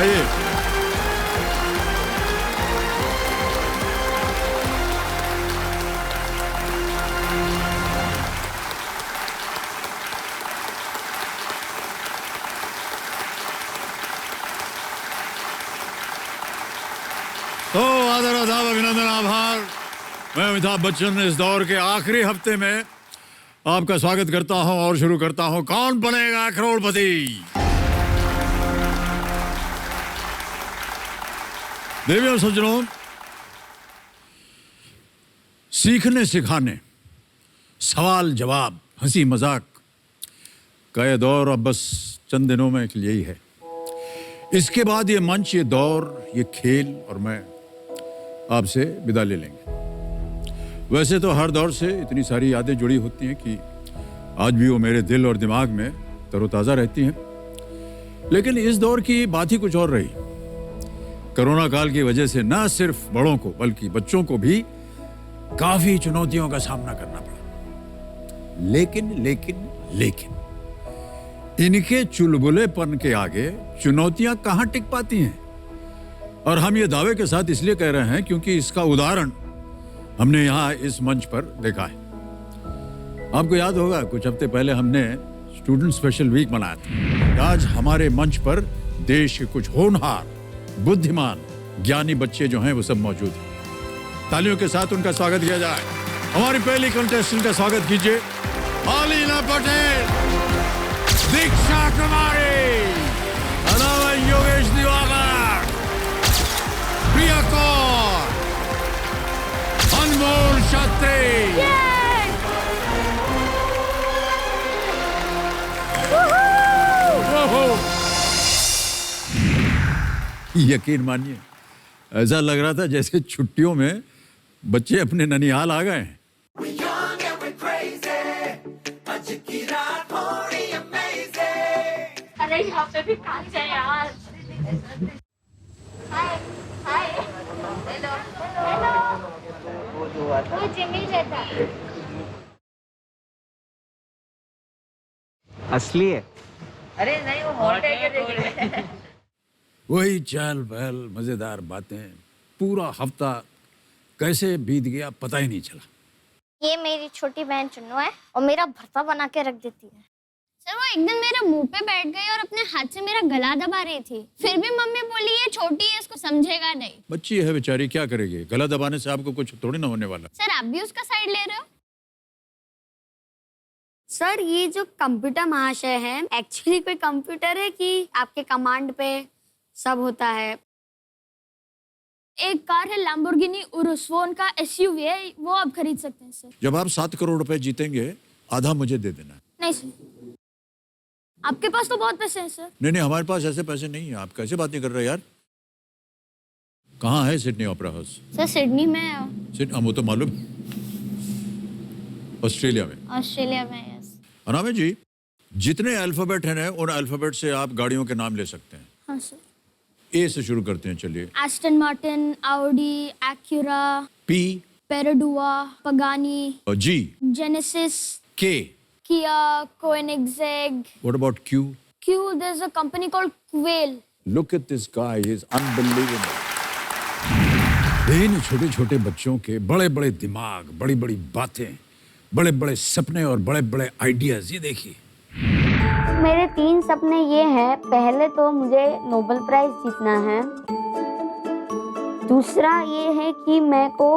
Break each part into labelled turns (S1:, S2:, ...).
S1: आइए। तो आदर आदाब अभिनंदन आभार। मैं अमिताभ बच्चन इस दौर के आखिरी हफ्ते में आपका स्वागत करता हूं और शुरू करता हूं कौन बनेगा करोड़पति। देवियों सज्जनों, सीखने सिखाने, सवाल जवाब, हंसी मजाक का यह दौर अब बस चंद दिनों में यही है। इसके बाद ये मंच, ये दौर, ये खेल और मैं आपसे विदा ले लेंगे। वैसे तो हर दौर से इतनी सारी यादें जुड़ी होती हैं कि आज भी वो मेरे दिल और दिमाग में तरोताज़ा रहती हैं, लेकिन इस दौर की बात ही कुछ और रही। कोरोना काल की वजह से न सिर्फ बड़ों को बल्कि बच्चों को भी काफी चुनौतियों का सामना करना पड़ा। लेकिन इनके चुलबुलेपन के आगे चुनौतियां कहां टिक पाती हैं। और हम ये दावे के साथ इसलिए कह रहे हैं क्योंकि इसका उदाहरण हमने यहां इस मंच पर देखा है। आपको याद होगा कुछ हफ्ते पहले हमने स्टूडेंट स्पेशल वीक मनाया था। आज हमारे मंच पर देश के कुछ होनहार, बुद्धिमान, ज्ञानी बच्चे जो हैं वो सब मौजूद हैं। तालियों के साथ उनका स्वागत किया जाए। हमारी पहली कंटेस्टेंट का स्वागत कीजिए आलीना पटेल, दीक्षा कुमारी, अनावय योगेश दिवाकर, प्रिया कौर, अनमोल शास्त्री। यकीन मानिए ऐसा लग रहा था जैसे छुट्टियों में बच्चे अपने ननिहाल आ गए हैं।
S2: अरे यहाँ पे भी कांच है यार। हाय हाय हेलो हेलो, वो जिमी रहता है।
S3: असली है?
S4: अरे नहीं, वो हॉट है देख।
S1: वही चहल पहल, मजेदार बातें, पूरा हफ्ता कैसे बीत गया पता ही नहीं चला।
S2: ये मेरी छोटी बहन चुन्नू है और मेरा भरता बना के रख देती है।
S5: सर वो एक दिन मेरे मुंह पे बैठ गई और अपने हाथ से मेरा गला दबा रही थी। फिर भी मम्मी बोली ये छोटी है, इसको समझेगा नहीं।
S1: बच्ची है बेचारी, क्या करेगी? गला दबाने से आपको कुछ थोड़ी ना होने वाला।
S5: सर आप भी उसका साइड ले रहे हो?
S6: सर ये जो कंप्यूटर महाशय है एक्चुअली कोई कंप्यूटर है कि आपके कमांड पे सब होता है?
S5: एक कार है लैम्बोर्गिनी उरुस, वो उनका एसयूवी है, वो आप खरीद सकते हैं सर।
S1: जब आप 7 करोड़ रुपए जीतेंगे आधा मुझे दे देना।
S5: नहीं सर, आपके पास तो बहुत पैसे हैं सर।
S1: नहीं, हमारे पास ऐसे पैसे नहीं है। आप कैसे बातें कर रहे हैं यार? कहाँ है Sydney opera house?
S5: Sir Sydney में है।
S1: वो तो मालूम, ऑस्ट्रेलिया में।
S5: ऑस्ट्रेलिया में यस।
S1: अनामे जी, जितने अल्फाबेट हैं उन अल्फाबेट से आप गाड़ियों के नाम ले सकते हैं।
S5: हाँ सर।
S1: ए से शुरू करते हैं, चलिए।
S5: Aston Martin, Audi, Acura,
S1: P,
S5: Perodua, Pagani,
S1: G,
S5: Genesis,
S1: K,
S5: Kia, Koenigsegg.
S1: What about Q?
S5: Q, there's a company called Quail.
S1: Look at this guy, he is unbelievable. इन छोटे छोटे बच्चों के बड़े बड़े दिमाग, बड़ी बड़ी बातें, बड़े बड़े सपने और बड़े बड़े आइडियाज। ये देखिए।
S6: मेरे 3 सपने ये हैं। पहले तो मुझे नोबेल प्राइज जीतना है। दूसरा ये है कि मेरे को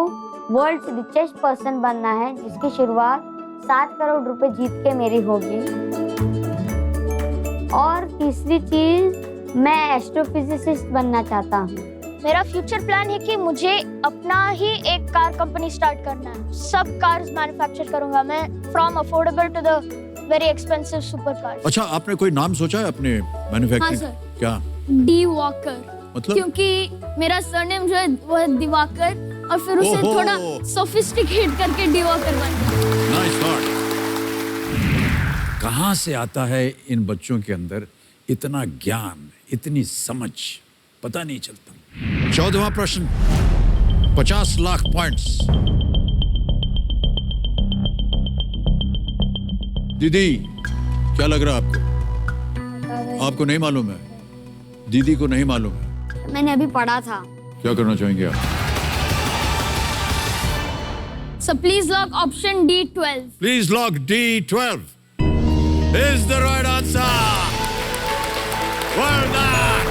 S6: वर्ल्ड रिचेस्ट पर्सन बनना है, जिसकी शुरुआत 7 करोड़ रुपए जीत के मेरी होगी। और तीसरी चीज, मैं एस्ट्रोफिजिसिस्ट बनना चाहता हूँ।
S2: मेरा फ्यूचर प्लान है कि मुझे अपना ही एक कार कंपनी स्टार्ट करना है। सब कार्स मैन्युफैक्चर करूंगा मैं, from affordable to the very expensive super cars.
S1: अच्छा, आपने कोई नाम सोचा है अपने मैन्युफैक्चरिंग?
S5: हाँ सर।
S1: क्या?
S5: D walker.
S1: मतलब?
S5: क्योंकि मेरा सरनेम जो है वो है दिवाकर और फिर उसे
S1: ओहो।
S5: थोड़ा सोफिस्टिकेट करके डी वॉकर बन गया।
S1: Nice thought. कहाँ से आता है इन बच्चों के अंदर इतना ज्ञान, इतनी समझ, पता नहीं चलता। 14वां प्रश्न, 50 लाख पॉइंट्स। दीदी, क्या लग रहा है आपको? आपको नहीं मालूम है? दीदी को नहीं मालूम है?
S5: मैंने अभी पढ़ा था।
S1: क्या करना चाहेंगे आप?
S5: So please lock option D12.
S1: Please lock D12 is the right answer. Well done.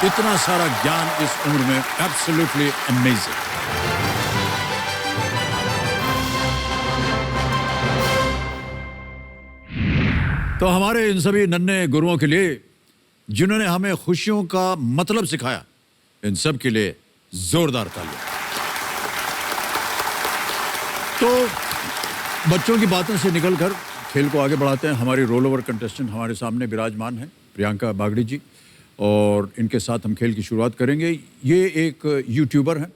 S1: इतना सारा ज्ञान इस उम्र में, absolutely amazing. तो हमारे इन सभी नन्हे गुरुओं के लिए, जिन्होंने हमें खुशियों का मतलब सिखाया, इन सब के लिए जोरदार तालियां। तो बच्चों की बातों से निकलकर खेल को आगे बढ़ाते हैं। हमारी रोल ओवर कंटेस्टेंट हमारे सामने विराजमान है, प्रियंका बागड़ी जी, और इनके साथ हम खेल की शुरुआत करेंगे। ये एक यूट्यूबर हैं।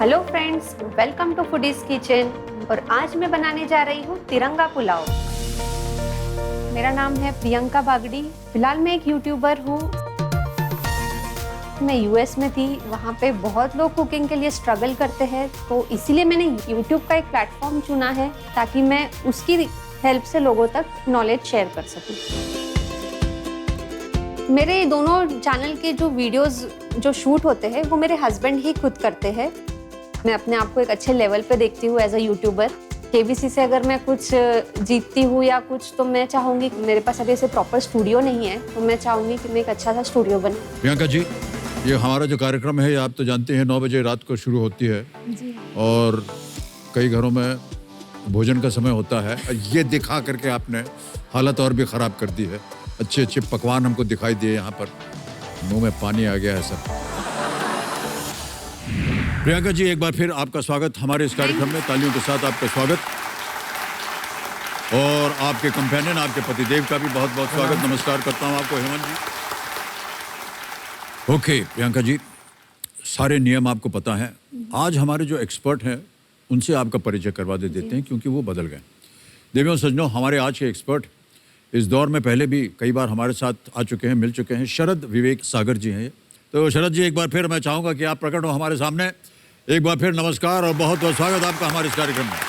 S3: Hello friends, welcome to Foodies Kitchen. और आज मैं बनाने जा रही हूँ तिरंगा पुलाव। मेरा नाम है प्रियंका बागड़ी। फिलहाल मैं एक यूट्यूबर हूँ। मैं यूएस में थी, वहाँ पे बहुत लोग कुकिंग के लिए स्ट्रगल करते हैं, तो इसीलिए मैंने यूट्यूब का एक प्लेटफॉर्म चुना है ताकि मैं उसकी हेल्प से लोगों तक नॉलेज शेयर कर सकूं। मेरे दोनों चैनल के जो वीडियोस जो शूट होते हैं वो मेरे हस्बैंड ही खुद करते हैं। मैं अपने आप को एक अच्छे लेवल पे देखती हूँ एज अ यूट्यूबर। केबीसी से अगर मैं कुछ जीतती हूँ या कुछ, तो मैं चाहूँगी, मेरे पास अभी ऐसे प्रॉपर स्टूडियो नहीं है, तो मैं चाहूँगी कि मैं एक अच्छा सा स्टूडियो बने।
S1: प्रियंका जी, ये हमारा जो कार्यक्रम है, आप तो जानते हैं 9 बजे रात को शुरू होती है
S3: जी।
S1: और कई घरों में भोजन का समय होता है। ये दिखा करके आपने हालत और भी ख़राब कर दी है। अच्छे अच्छे पकवान हमको दिखाई दिए, यहाँ पर मुंह में पानी आ गया है सब। प्रियंका जी, एक बार फिर आपका स्वागत हमारे इस कार्यक्रम में। तालियों के साथ आपका स्वागत। और आपके कंपेनियन, आपके पतिदेव का भी बहुत बहुत स्वागत। नमस्कार करता हूँ आपको, हेमंत जी। ओके प्रियंका जी, सारे नियम आपको पता है। आज हमारे जो एक्सपर्ट हैं उनसे आपका परिचय करवा देते हैं, क्योंकि वो बदल गए। देवियों सज्जनों, हमारे आज के एक्सपर्ट इस दौर में पहले भी कई बार हमारे साथ आ चुके हैं, मिल चुके हैं। शरद विवेक सागर जी हैं। तो शरद जी, एक बार फिर मैं चाहूँगा कि आप प्रकट हो हमारे सामने। एक बार फिर नमस्कार और बहुत बहुत स्वागत आपका हमारे इस कार्यक्रम में।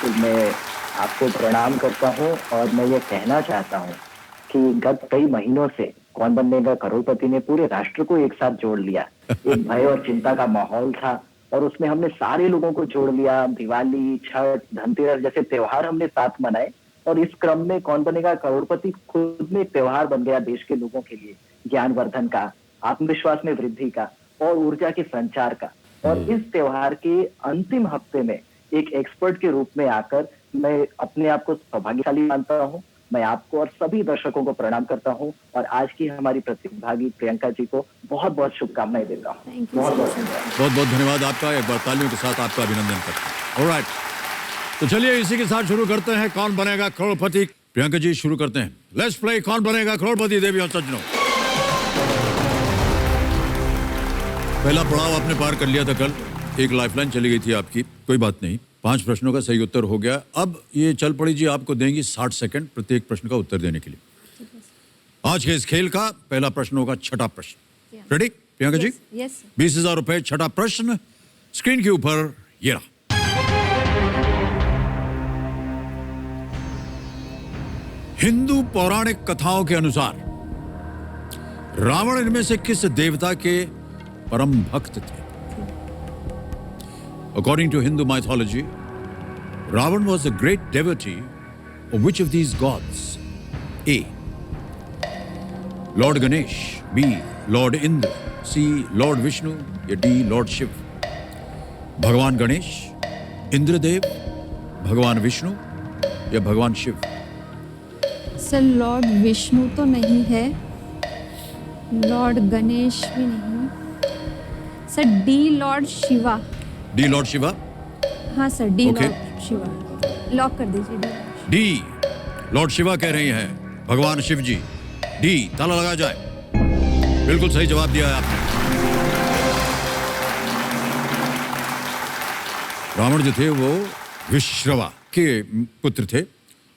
S7: तो मैं आपको प्रणाम करता हूं और मैं ये कहना चाहता हूं कि गत कई महीनों से कौन बनेगा करोड़पति ने पूरे राष्ट्र को एक साथ जोड़ लिया। एक भय और चिंता का माहौल था और उसमें हमने सारे लोगों को जोड़ लिया। दिवाली, छठ, धनतेरस जैसे त्योहार हमने साथ मनाए और इस क्रम में कौन बनेगा करोड़पति खुद में एक त्योहार बन गया देश के लोगों के लिए, ज्ञानवर्धन का, आत्मविश्वास में वृद्धि का और ऊर्जा के संचार का। और इस त्योहार के अंतिम हफ्ते में एक एक्सपर्ट के रूप में आकर मैं अपने आप को सौभाग्यशाली मानता हूं। मैं आपको और सभी दर्शकों को प्रणाम करता हूं और आज की हमारी प्रतिभागी प्रियंका जी को बहुत बहुत शुभकामनाएं देता हूं। बहुत बहुत धन्यवाद।
S1: बहुत बहुत धन्यवाद आपका। एक बार तालियों के साथ आपका अभिनंदन करता हूं। ऑलराइट, तो चलिए इसी के साथ शुरू करते हैं कौन बनेगा करोड़पति। प्रियंका जी, शुरू करते हैं। लेट्स प्ले कौन बनेगा करोड़पति। देवियों सज्जनों, पहला पड़ाव आपने पार कर लिया था कल। एक लाइफलाइन चली गई थी आपकी, कोई बात नहीं। 5 प्रश्नों का सही उत्तर हो गया। अब ये चल पड़ी जी, आपको देंगी 60 सेकंड प्रत्येक प्रश्न का उत्तर देने के लिए। आज के इस खेल का पहला प्रश्न होगा छठा प्रश्न। रेडी प्रियंका जी?
S3: यस।
S1: 20,000 रुपए। छठा प्रश्न स्क्रीन के ऊपर ये रहा। हिंदू पौराणिक कथाओं के अनुसार रावण इनमें से किस देवता के परम भक्त थे? According to Hindu mythology, Ravan was a great devotee of which of these gods? A. Lord Ganesh, B. Lord Indra, C. Lord Vishnu, या D. Lord Shiv? भगवान गणेश, इंद्रदेव, भगवान विष्णु या भगवान शिव?
S8: सर, लॉर्ड विष्णु तो नहीं है, लॉर्ड गणेश भी नहीं। Sir, D Lord Shiva.
S1: D Lord Shiva?
S8: हाँ sir, D
S1: Okay.
S8: Lord Shiva lock कर दीजिए।
S1: डी लॉर्ड शिवा कह रही हैं, भगवान शिव जी। डी, ताला लगा जाए। बिल्कुल सही जवाब दिया है आपने। रावण जो थे वो विश्रवा के पुत्र थे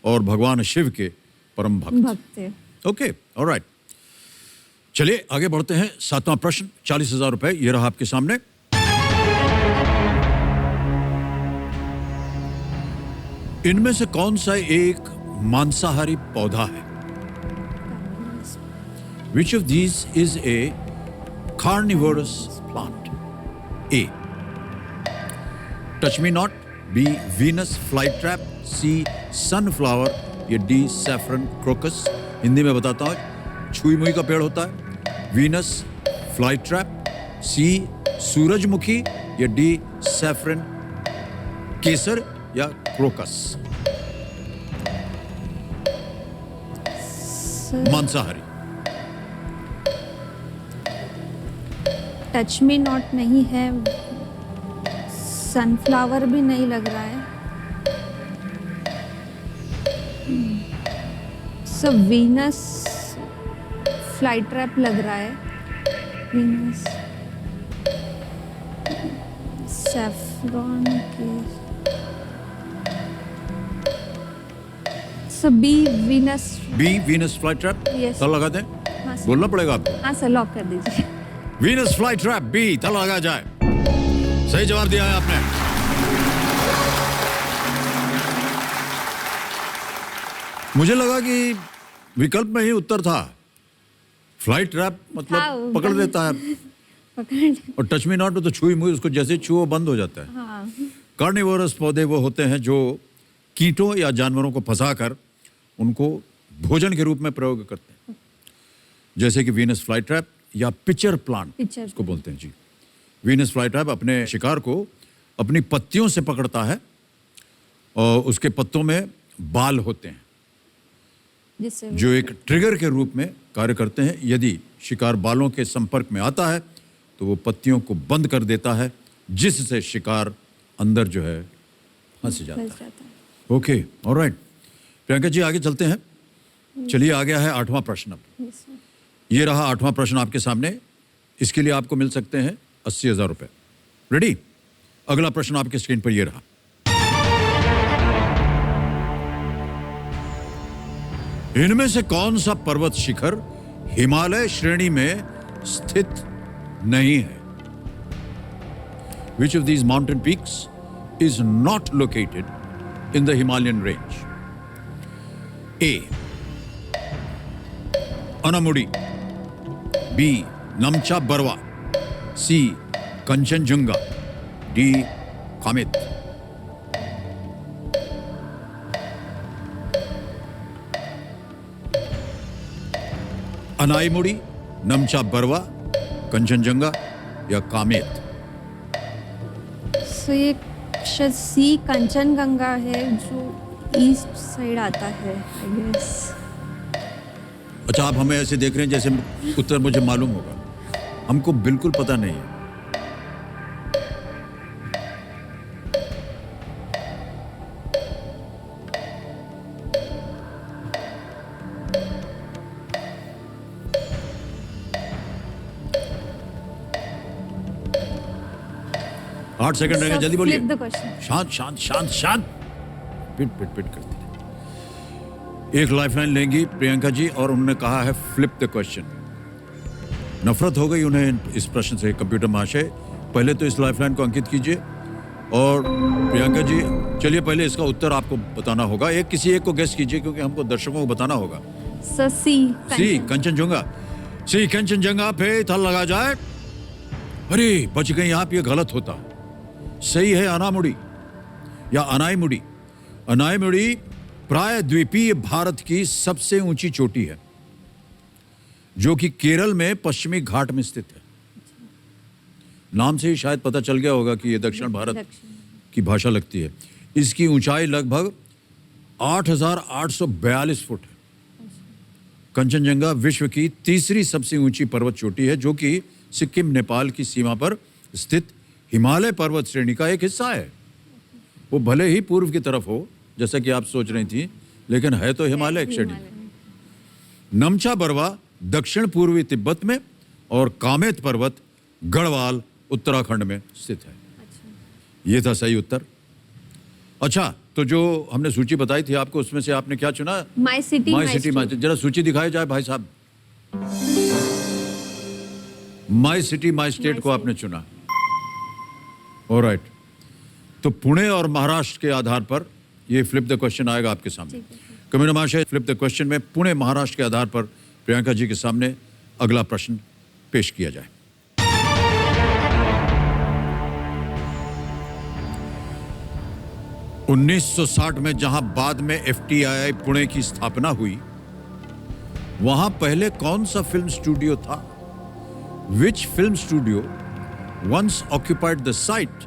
S1: और भगवान शिव के परम भक्त थे। Okay, alright. चलिए आगे बढ़ते हैं। 7वां प्रश्न, 40,000 रुपए ये रहा आपके सामने। इनमें से कौन सा एक मांसाहारी पौधा है? Which of these is a carnivorous plant? A. Touch me not. B. Venus flytrap. C. Sunflower. या D. Saffron crocus. हिंदी में बताता हूँ, छुई मुई का पेड़ होता है, वीनस फ्लाईट्रैप, C. सूरजमुखी या D. सैफरन केसर या क्रोकस। मांसाहारी।
S8: टच मी नॉट नहीं है, सनफ्लावर भी नहीं लग रहा है, सो वीनस फ्लाईट्रैप लग रहा है, वीनस सैफरन के, so B Venus.
S1: B Venus flytrap.
S8: Yes.
S1: ताला लगा दें?
S8: हाँ सर।
S1: बोलना पड़ेगा आपको।
S8: हाँ सर, लॉक कर दीजिए।
S1: वीनस फ्लाईट्रैप बी, ताला लगा जाए। सही जवाब दिया है आपने। मुझे लगा कि विकल्प में ही उत्तर था। फ्लाईट्रैप मतलब
S8: हाँ,
S1: पकड़ लेता है,
S8: पकड़।
S1: और टच मी नॉट में तो छुई मुई, उसको जैसे छुओ बंद हो जाता है।
S8: हाँ।
S1: कार्निवोरस पौधे वो होते हैं जो कीटों या जानवरों को फंसाकर उनको भोजन के रूप में प्रयोग करते हैं, जैसे कि वीनस फ्लाईट्रैप या पिचर प्लांट
S8: पिचर
S1: इसको बोलते हैं जी। वीनस फ्लाईट्रैप अपने शिकार को अपनी पत्तियों से पकड़ता है और उसके पत्तों में बाल होते हैं
S8: जिससे
S1: जो एक ट्रिगर के रूप में कार्य करते हैं। यदि शिकार बालों के संपर्क में आता है तो वो पत्तियों को बंद कर देता है, जिससे शिकार अंदर जो है फंस जाता
S8: फंस
S1: है।
S8: जाता है।
S1: Okay, alright. प्रियंका जी आगे चलते हैं। चलिए, आ गया है 8वां प्रश्न।
S8: Yes, sir.
S1: ये रहा 8वां प्रश्न आपके सामने। इसके लिए आपको मिल सकते हैं 80,000 रुपए। रेडी? अगला प्रश्न आपके स्क्रीन पर ये रहा। इनमें से कौन सा पर्वत शिखर हिमालय श्रेणी में स्थित नहीं है? Which of these mountain peaks is not located in the Himalayan range? A. Anamudi. B. Namcha Barwa. C. Kanchenjunga. D. Kamet. Anamudi, Namcha Barwa, Kanchenjunga या कामेत?
S8: सो ये शायद सी कंचनगंगा है जो ईस्ट साइड आता है, आई गेस।
S1: अच्छा, आप हमें ऐसे देख रहे हैं जैसे उत्तर मुझे मालूम होगा। हमको बिल्कुल पता नहीं है। आठ सेकंड रहेंगे, जल्दी बोलिए।
S8: Flip the question.
S1: शांत शांत शांत शांत। पिट पिट पिट करती है। एक लाइफलाइन लेंगी प्रियंका जी, और उन्होंने कहा है फ्लिप द क्वेश्चन। नफरत हो गई उन्हें इस प्रश्न से। कंप्यूटर महाशय, पहले तो इस लाइफलाइन को अंकित कीजिए। और प्रियंका जी, चलिए पहले इसका उत्तर आपको बताना होगा। एक किसी एक को गेस कीजिए, क्योंकि हमको दर्शकों को बताना होगा।
S8: सो सी
S1: सी कंचनजंगा। सी कंचनजंगा पे थल लगा जाए। अरे बच गई आप, ये गलत होता। सही है अनामुड़ी या अनाईमुड़ी। अनाईमुड़ी प्राय द्वीपीय भारत की सबसे ऊंची चोटी है, जो कि केरल में पश्चिमी घाट में स्थित है। नाम से ही शायद पता चल गया होगा कि यह दक्षिण भारत की भाषा लगती है। इसकी ऊंचाई लगभग 8,842 फुट है। कंचनजंगा विश्व की तीसरी सबसे ऊंची पर्वत चोटी है, जो कि सिक्किम नेपाल की सीमा पर स्थित हिमालय पर्वत श्रेणी का एक हिस्सा है। वो भले ही पूर्व की तरफ हो, जैसा कि आप सोच रही थी, लेकिन है तो हिमालय श्रेणी। नमचा बरवा दक्षिण पूर्वी तिब्बत में और कामेत पर्वत गढ़वाल उत्तराखंड में स्थित है। ये था सही उत्तर। अच्छा, तो जो हमने सूची बताई थी आपको, उसमें से आपने क्या चुना?
S8: माई सिटी
S1: माई सिटी माई। जरा सूची दिखाई जाए भाई साहब। माई सिटी माई स्टेट को आपने चुना। ऑलराइट, तो पुणे और महाराष्ट्र के आधार पर ये फ्लिप द क्वेश्चन आएगा आपके सामने। कमिश्नर महाशय, फ्लिप द क्वेश्चन में पुणे महाराष्ट्र के आधार पर प्रियंका जी के सामने अगला प्रश्न पेश किया जाए। (1960) में जहां बाद में FTII पुणे की स्थापना हुई, वहां पहले कौन सा फिल्म स्टूडियो था? Which film studio once occupied the site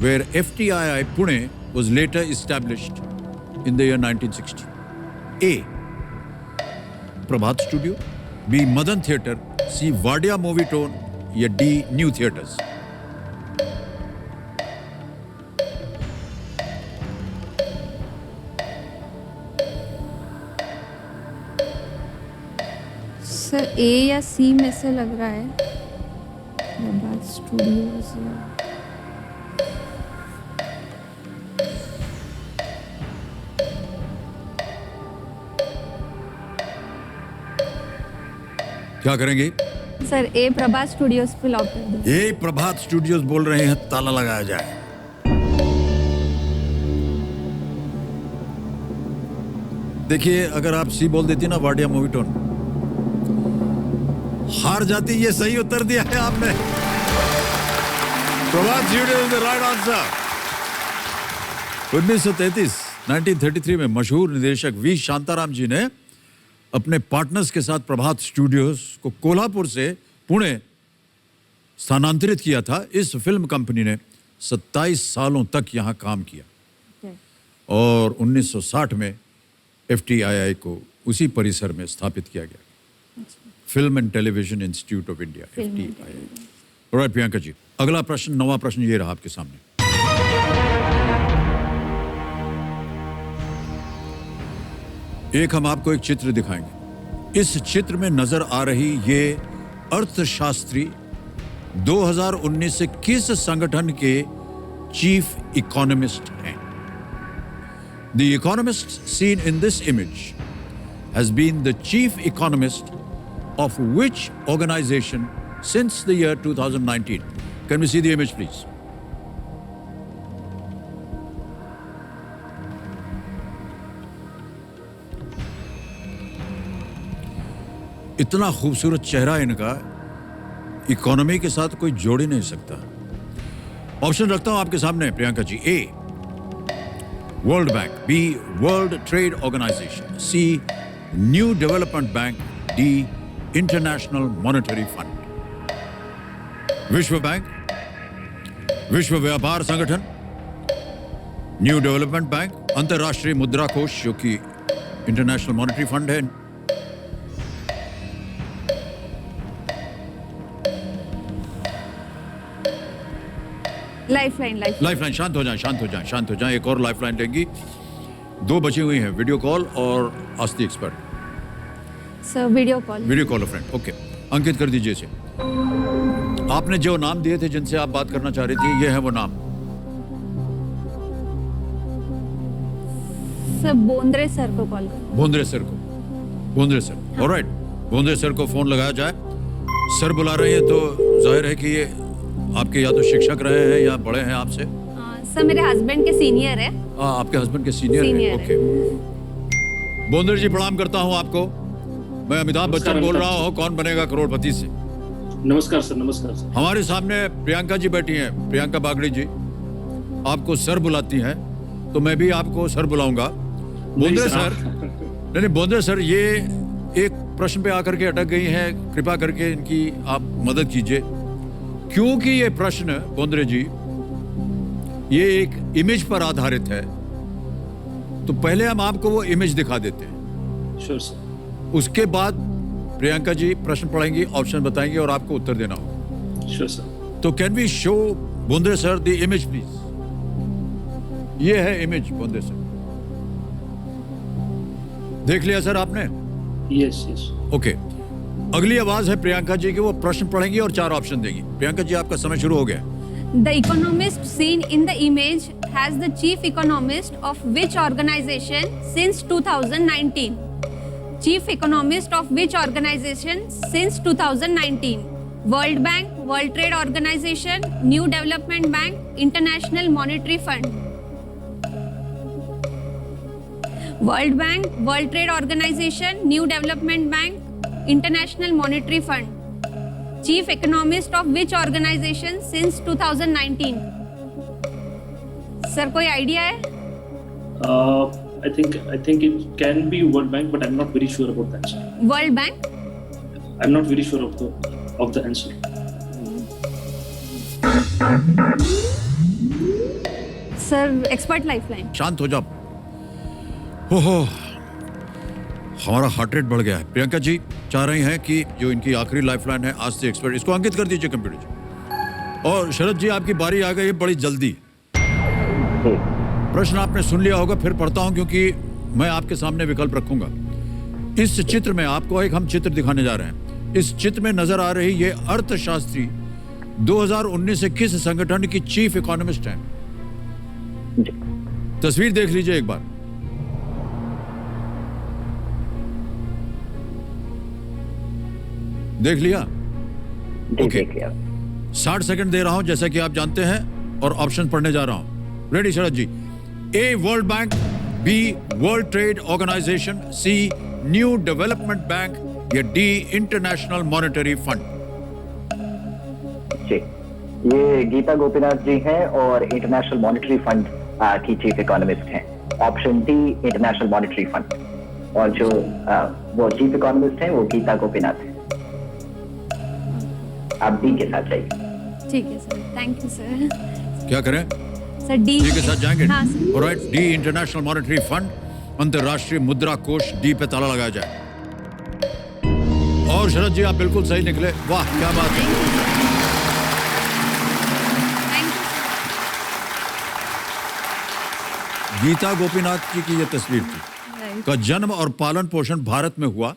S1: where FTII Pune was later established in the year 1960? A. Prabhat Studio, B. Madan Theatre, C. Wadia Movietone या D. New Theatres?
S8: सर ए या सी में से लग रहा है। प्रभात studios.
S1: क्या करेंगे?
S8: सर ए प्रभात studios पे लॉक कर दो।
S1: ये प्रभात स्टूडियोज बोल रहे हैं, ताला लगाया जाए। देखिए, अगर आप सी बोल देती ना, वाडिया मूवीटोन, हार जाती। ये सही उत्तर दिया है आपने। Prabhat studio is the right answer. 1933 में मशहूर निदेशक वी शांताराम जी ने अपने पार्टनर्स के साथ प्रभात स्टूडियोज को कोल्हापुर से पुणे स्थानांतरित किया था। इस फिल्म कंपनी ने 27 सालों तक यहां काम किया और 1960 में FTII को उसी परिसर में स्थापित किया गया। Film and television institute of India, FTII। Alright Priyanka ji, अगला प्रश्न, नवा प्रश्न ये रहा आपके सामने। एक हम आपको एक चित्र दिखाएंगे। इस चित्र में नजर आ रही ये अर्थशास्त्री 2019 से किस संगठन के चीफ इकोनॉमिस्ट हैं? The economist seen in this image has been the chief economist of which organization since the year 2019? Can we see the image, please? इतना खूबसूरत चेहरा इनका, इकोनॉमी के साथ कोई जोड़ ही नहीं सकता। ऑप्शन रखता हूं आपके सामने Priyanka ji. A. World Bank, B. World trade Organization, C. New development Bank, D. International monetary Fund. विश्व बैंक, विश्व व्यापार संगठन, न्यू डेवलपमेंट बैंक, अंतरराष्ट्रीय मुद्रा कोष जो कि इंटरनेशनल मॉनेटरी फंड है। लाइफलाइन। शांत हो जाएं। एक और लाइफलाइन देंगी। 2 बची हुई हैं, वीडियो कॉल और आस्ती expert.
S8: Sir video call
S1: friend. Okay, अंकित कर दीजिए इसे। आपने जो नाम दिए थे जिनसे आप बात करना चाह रही थी, ये है वो नाम।
S8: सर बोंद्रे सर को कॉल करो। Bondre sir. Alright, Bondre sir को फोन लगाया जाए। सर बुला रहे हैं तो जाहिर है कि ये आपके या तो शिक्षक रहे हैं या बड़े हैं आपसे।
S3: सर मेरे हस्बैंड के सीनियर है।
S1: आपके हस्बैंड के सीनियर हैं। ओके, बोंद्रे जी प्रणाम करता हूँ आपको। मैं अमिताभ बच्चन बोल रहा हूँ, कौन बनेगा करोड़पति से।
S9: नमस्कार सर।
S1: हमारे सामने प्रियंका जी बैठी हैं, प्रियंका बागड़ी जी आपको सर बुलाती हैं, तो मैं भी आपको सर बुलाऊंगा। बोंद्रे सर, नहीं बोंद्रे सर, ये एक प्रश्न पे आकर के अटक गई हैं, कृपा करके इनकी आप मदद कीजिए। क्योंकि ये प्रश्न बोंद्रे जी ये एक इमेज पर आधारित है, तो पहले हम आपको वो इमेज दिखा देते हैं।
S9: Sure sir.
S1: उसके बाद प्रियंका जी प्रश्न पढ़ेंगी, ऑप्शन बताएंगे और आपको उत्तर देना होगा।
S9: Sure sir.
S1: तो can we show Bondre sir the image please? ये है इमेज बोंद्रे सर, देख लिया सर आपने?
S9: यस।
S1: ओके, अगली आवाज है प्रियंका जी की, वो प्रश्न पढ़ेंगी और 4 ऑप्शन देंगी। प्रियंका जी आपका समय शुरू हो गया।
S3: The economist seen in the image has the chief economist of which organization since 2019? Chief economist of which organization since 2019? World Bank, World Trade Organization, New Development Bank, International Monetary Fund. World Bank, World trade Organization, New development Bank, International monetary Fund. Chief economist of which organization since 2019? Sir कोई idea है?
S9: I think it can be World Bank, but I'm not very sure about the answer.
S3: World bank?
S9: I'm not very sure of the answer.
S3: Sir expert lifeline.
S1: शांत हो जाओ। हो हमारा heart rate बढ़ गया है। प्रियंका जी चाह रही हैं कि जो इनकी आखिरी लाइफलाइन है आज से एक्सपर्ट, इसको अंकित कर दीजिए कंप्यूटर जी। और शरद जी आपकी बारी आ गई है बड़ी जल्दी। प्रश्न आपने सुन लिया होगा, फिर पढ़ता हूं क्योंकि मैं आपके सामने विकल्प रखूंगा। इस चित्र में आपको एक हम चित्र दिखाने जा रहे हैं। इस चित्र में नजर आ रही ये अर्थशास्त्री 2019 से किस संगठन की चीफ इकोनॉमिस्ट हैं? तस्वीर देख लीजिए एक बार। देख लिया? ओके। 60 सेकंड दे रहा हूं जैसा कि आप जानते हैं, और ऑप्शन पढ़ने जा रहा हूं। Ready Sharad ji? A world bank, B world trade organisation, C new development bank, या डी इंटरनेशनल मॉनेटरी फंड?
S7: जी, ये गीता गोपीनाथ जी हैं और इंटरनेशनल मॉनेटरी फंड की चीफ इकोनॉमिस्ट हैं। Option D international monetary fund, और जो वो चीफ इकोनॉमिस्ट हैं वो गीता गोपीनाथ हैं। आप डी के साथ जाइए।
S3: ठीक है सर, थैंक यू सर।
S1: क्या करें
S3: सर डी
S1: के साथ जाएंगे?
S3: हाँ sir.
S1: Alright, D international monetary fund, अंतरराष्ट्रीय मुद्रा कोष, डी पे ताला लगाया जाए। और शरद जी आप बिल्कुल सही निकले। वाह क्या बात है।
S3: थैंक यू
S1: गीता गोपीनाथ जी की यह तस्वीर थी।
S3: सर।
S1: का जन्म और पालन पोषण भारत में हुआ।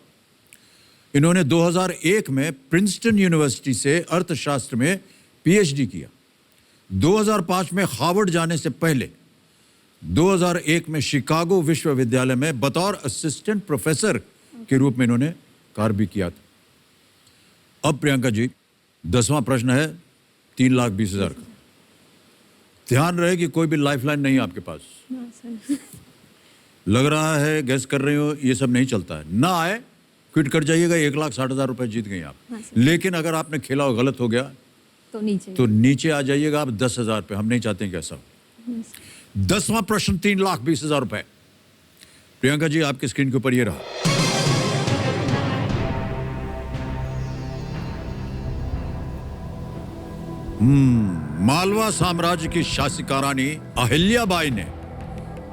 S1: इन्होंने 2001 में प्रिंसटन यूनिवर्सिटी से अर्थशास्त्र में पीएचडी किया। 2005 में हार्वर्ड जाने से पहले 2001 में शिकागो विश्वविद्यालय में बतौर असिस्टेंट प्रोफेसर के रूप में इन्होंने कार्य भी किया था। अब प्रियंका जी 10वां प्रश्न है 3,20,000 का। ध्यान रहे कि कोई भी लाइफलाइन नहीं है आपके पास। लग रहा है गैस कर रही हो, ये सब नहीं चलता है। ना आए क्विट कर जाइएगा। 1,60,000 रुपए जीत गई आप। लेकिन अगर आपने खेला और गलत हो गया तो नीचे आ जाइएगा आप 10,000 पे। हम नहीं चाहते हैं कैसा। 10वां प्रश्न 3,20,000 रुपए। प्रियंका जी आपके स्क्रीन के ऊपर ये रहा। मालवा साम्राज्य की शासिका रानी अहिल्याबाई ने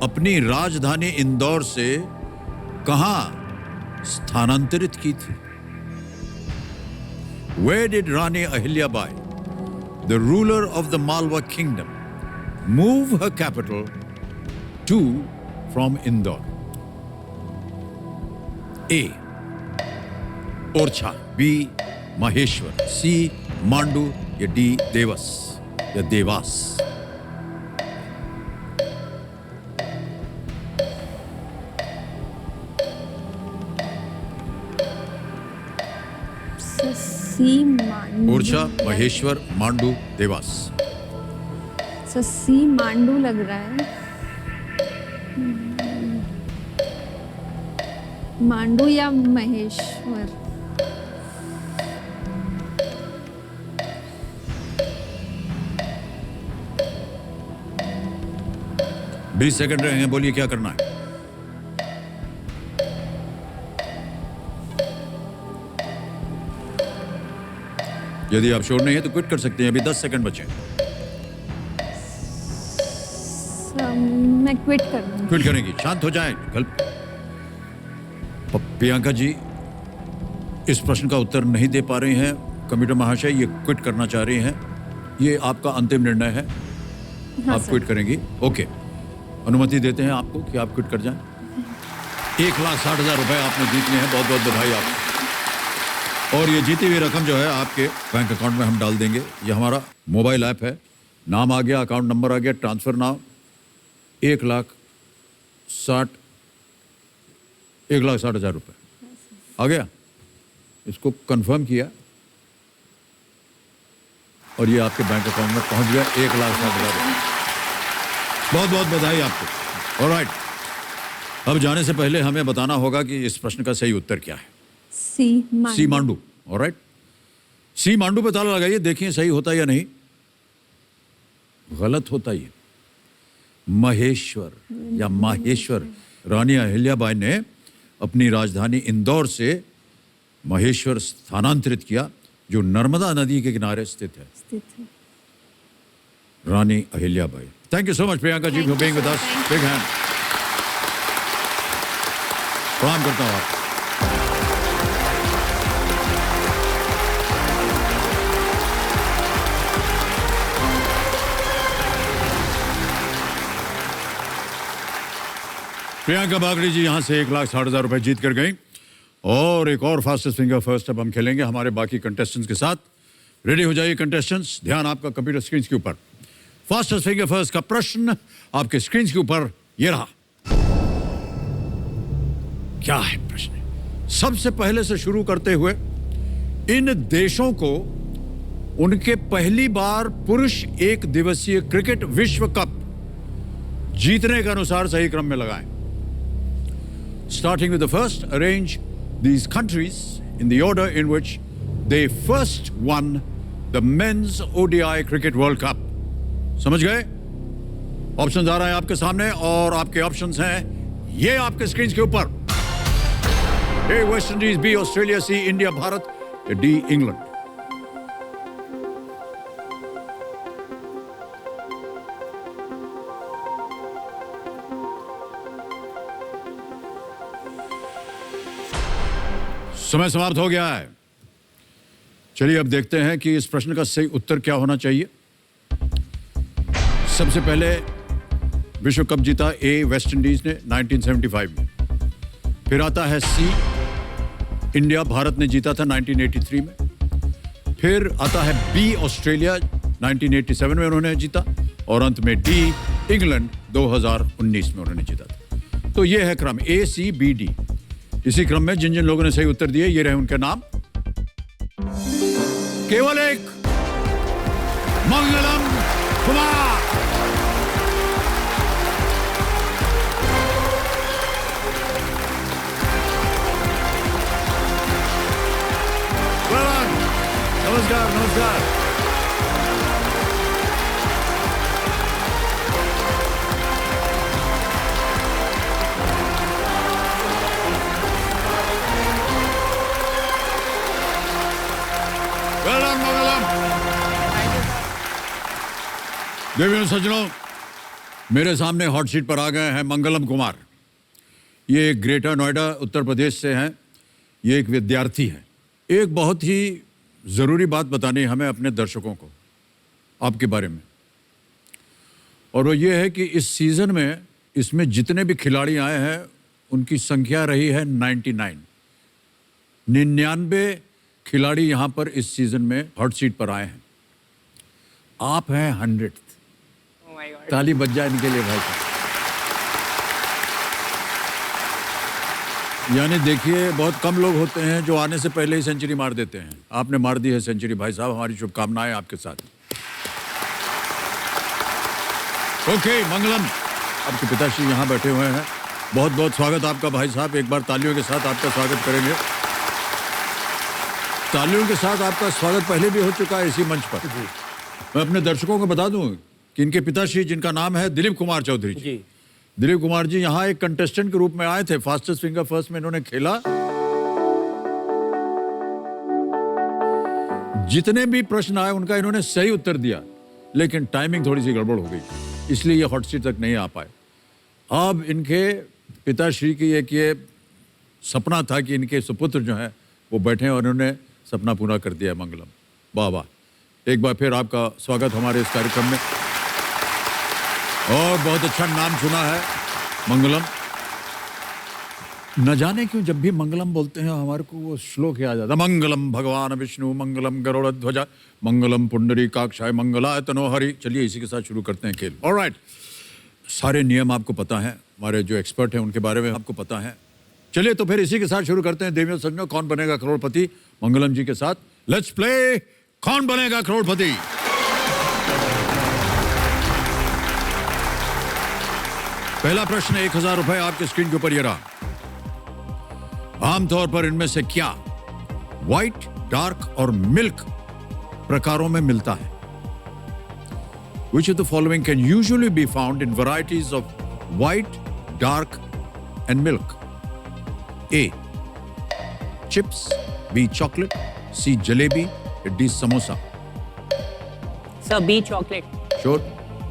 S1: अपनी राजधानी इंदौर से कहां स्थानांतरित की थी? Where did Rani Ahilyabai, the ruler of the Malwa kingdom, move her capital to from Indore? A. Orcha, B. Maheshwar, C. Mandu, या D. Devas या देवास?
S3: सी मांडू।
S1: ओरछा, महेश्वर, मांडू, देवास।
S3: सर सी मांडू लग रहा है। मांडू या महेश्वर।
S1: 20 सेकंड रहे हैं, बोलिए क्या करना है। यदि आप श्योर नहीं है तो क्विट कर सकते हैं। अभी 10 सेकंड बचे।
S3: मैं क्विट कर दूंगी।
S1: क्विट करेंगी? शांत हो जाएं। कल प्रियंका जी इस प्रश्न का उत्तर नहीं दे पा रही हैं। कंप्यूटर महाशय ये क्विट करना चाह रही हैं। ये आपका अंतिम निर्णय है।
S3: हाँ,
S1: आप क्विट करेंगी? ओके, अनुमति देते हैं आपको कि आप क्विट कर जाएं। 1,60,000 रुपए आपने जीत लिए हैं। बहुत बहुत बधाई आपको। और ये जीती हुई रकम जो है आपके बैंक अकाउंट में हम डाल देंगे। ये हमारा मोबाइल ऐप है। नाम आ गया, अकाउंट नंबर आ गया, ट्रांसफर नाउ 1,60,000 रुपए आ गया। इसको कंफर्म किया और ये आपके बैंक अकाउंट में पहुंच गया 1,60,000 रुपए। बहुत बहुत बधाई आपको। ऑलराइट, अब जाने से पहले हमें बताना होगा कि इस प्रश्न का सही उत्तर क्या है। सी मांडू। ऑलराइट, सी मांडू पे ताला लगाइए, देखिए सही होता है या नहीं। गलत होता ही है। महेश्वर या माहेश्वर, रानी अहिल्याबाई ने अपनी राजधानी इंदौर से महेश्वर स्थानांतरित किया, जो नर्मदा नदी के किनारे स्थित है। Rani Ahilyabai. Thank you so much Priyanka ji for being with us. Big hand. प्रणाम करता हूं आप। प्रियंका बागड़ी जी यहां से 1,60,000 रुपए जीत कर गई और एक और फास्टेस्ट फिंगर फर्स्ट अब हम खेलेंगे हमारे बाकी कंटेस्टेंट्स के साथ। रेडी हो जाइए कंटेस्टेंट्स, ध्यान आपका कंप्यूटर स्क्रीन के ऊपर। फास्टेस्ट फिंगर फर्स्ट का प्रश्न आपके स्क्रीन के ऊपर ये रहा। क्या है प्रश्न? सबसे पहले से शुरू करते हुए इन देशों को उनके पहली बार पुरुष एक दिवसीय क्रिकेट विश्व कप जीतने के अनुसार सही क्रम में लगाएं। Starting with the first, arrange these countries in the order in which they first won the men's ODI Cricket World Cup. समझ गए? ऑप्शंस आ रहे हैं आपके सामने और आपके ऑप्शंस हैं ये आपके स्क्रीन के ऊपर। ए वेस्ट इंडीज, बी ऑस्ट्रेलिया, सी इंडिया भारत, डी इंग्लैंड। समय समाप्त हो गया है। चलिए अब देखते हैं कि इस प्रश्न का सही उत्तर क्या होना चाहिए। सबसे पहले विश्व कप जीता ए वेस्ट इंडीज ने 1975 में। फिर आता है सी इंडिया, भारत ने जीता था 1983 में। फिर आता है बी ऑस्ट्रेलिया, 1987 में उन्होंने जीता। और अंत में डी इंग्लैंड, 2019 में उन्होंने जीता था। तो ये है क्रम ए सी बी डी। इसी क्रम में जिन जिन लोगों ने सही उत्तर दिए ये रहे उनके नाम। केवल एक, मंगलम कुमार। नमस्कार नमस्कार। देवियों सज्जनों, मेरे सामने हॉट सीट पर आ गए हैं मंगलम कुमार। ये ग्रेटर नोएडा उत्तर प्रदेश से हैं। ये एक विद्यार्थी हैं। एक बहुत ही ज़रूरी बात बतानी है हमें अपने दर्शकों को आपके बारे में, और वो ये है कि इस सीज़न में इसमें जितने भी खिलाड़ी आए हैं उनकी संख्या रही है 99 खिलाड़ी यहाँ पर इस सीज़न में हॉट सीट पर आए हैं। आप हैं 100th। ताली बज जाए इनके लिए भाई साहब। यानी देखिए बहुत कम लोग होते हैं जो आने से पहले ही सेंचुरी मार देते हैं। आपने मार दी है सेंचुरी भाई साहब, हमारी शुभकामनाएं आपके साथ। ओके मंगलम, आपके पिताश्री यहाँ बैठे हुए हैं। बहुत बहुत स्वागत आपका भाई साहब। एक बार तालियों के साथ आपका स्वागत करेंगे। तालियों के साथ आपका स्वागत पहले भी हो चुका है इसी मंच पर। मैं अपने दर्शकों को बता दूं कि इनके पिताश्री, जिनका नाम है दिलीप कुमार चौधरी जी, दिलीप कुमार जी यहाँ एक कंटेस्टेंट के रूप में आए थे। फास्टेस्ट फिंगर फर्स्ट में इन्होंने खेला। जितने भी प्रश्न आए उनका इन्होंने सही उत्तर दिया, लेकिन टाइमिंग थोड़ी सी गड़बड़ हो गई, इसलिए ये हॉट सीट तक नहीं आ पाए। अब इनके पिताश्री की एक ये सपना था कि इनके सुपुत्र जो हैं वो बैठे और उन्होंने सपना पूरा कर दिया। मंगलम, वाह वाह। एक बार फिर आपका स्वागत हमारे इस कार्यक्रम में। और बहुत अच्छा नाम सुना है मंगलम। न जाने क्यों जब भी मंगलम बोलते हैं हमारे को वो श्लोक याद आता है। मंगलम भगवान विष्णु मंगलम गरुड़ध्वजा मंगलम पुंडरीकाक्षाय मंगलाय तनोहरि। चलिए इसी के साथ शुरू करते हैं खेल। ऑलराइट, सारे नियम आपको पता है, हमारे जो एक्सपर्ट हैं उनके बारे में आपको पता है। चलिए तो फिर इसी के साथ शुरू करते हैं। देवियों सज्जनों, कौन बनेगा करोड़पति मंगलम जी के साथ। लेट्स प्ले कौन बनेगा करोड़पति। पहला प्रश्न 1000 रुपए आपके स्क्रीन के ऊपर ये रहा। आमतौर पर इनमें से क्या व्हाइट, डार्क और मिल्क प्रकारों में मिलता है? Which of the following can usually be found in varieties of white, dark and milk? A. Chips, B. Chocolate, C. Jalebi, D. Samosa.
S4: Sir B chocolate.
S1: Sure?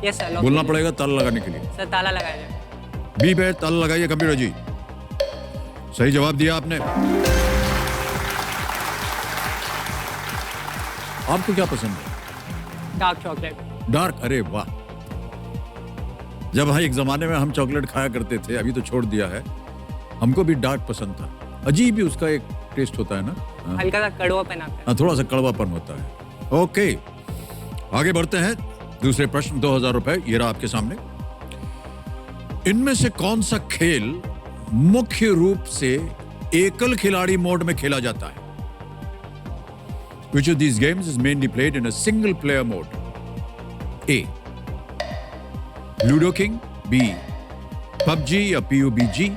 S4: Yes sir.
S1: बोलना पड़ेगा ताला लगाने के लिए।
S4: सर ताला लगाया जाए।
S1: बी पे ताला लगाइए कंप्यूटर जी। सही जवाब दिया आपने। आपको क्या पसंद है?
S4: Dark chocolate.
S1: डार्क? अरे वाह, जब एक जमाने में हम चॉकलेट खाया करते थे, अभी तो छोड़ दिया है, हमको भी डार्क पसंद था। अजीब ही उसका एक टेस्ट होता है ना,
S4: हल्का सा कड़वापन आता है।
S1: थोड़ा सा कड़वापन होता है। ओके, आगे बढ़ते हैं। दूसरे प्रश्न 2000 रुपए ये रहा आपके सामने। इनमें से कौन सा खेल मुख्य रूप से एकल खिलाड़ी मोड में खेला जाता है? Which of these games is mainly played in a single player mode? A. Ludo King, B. PUBG या PUBG,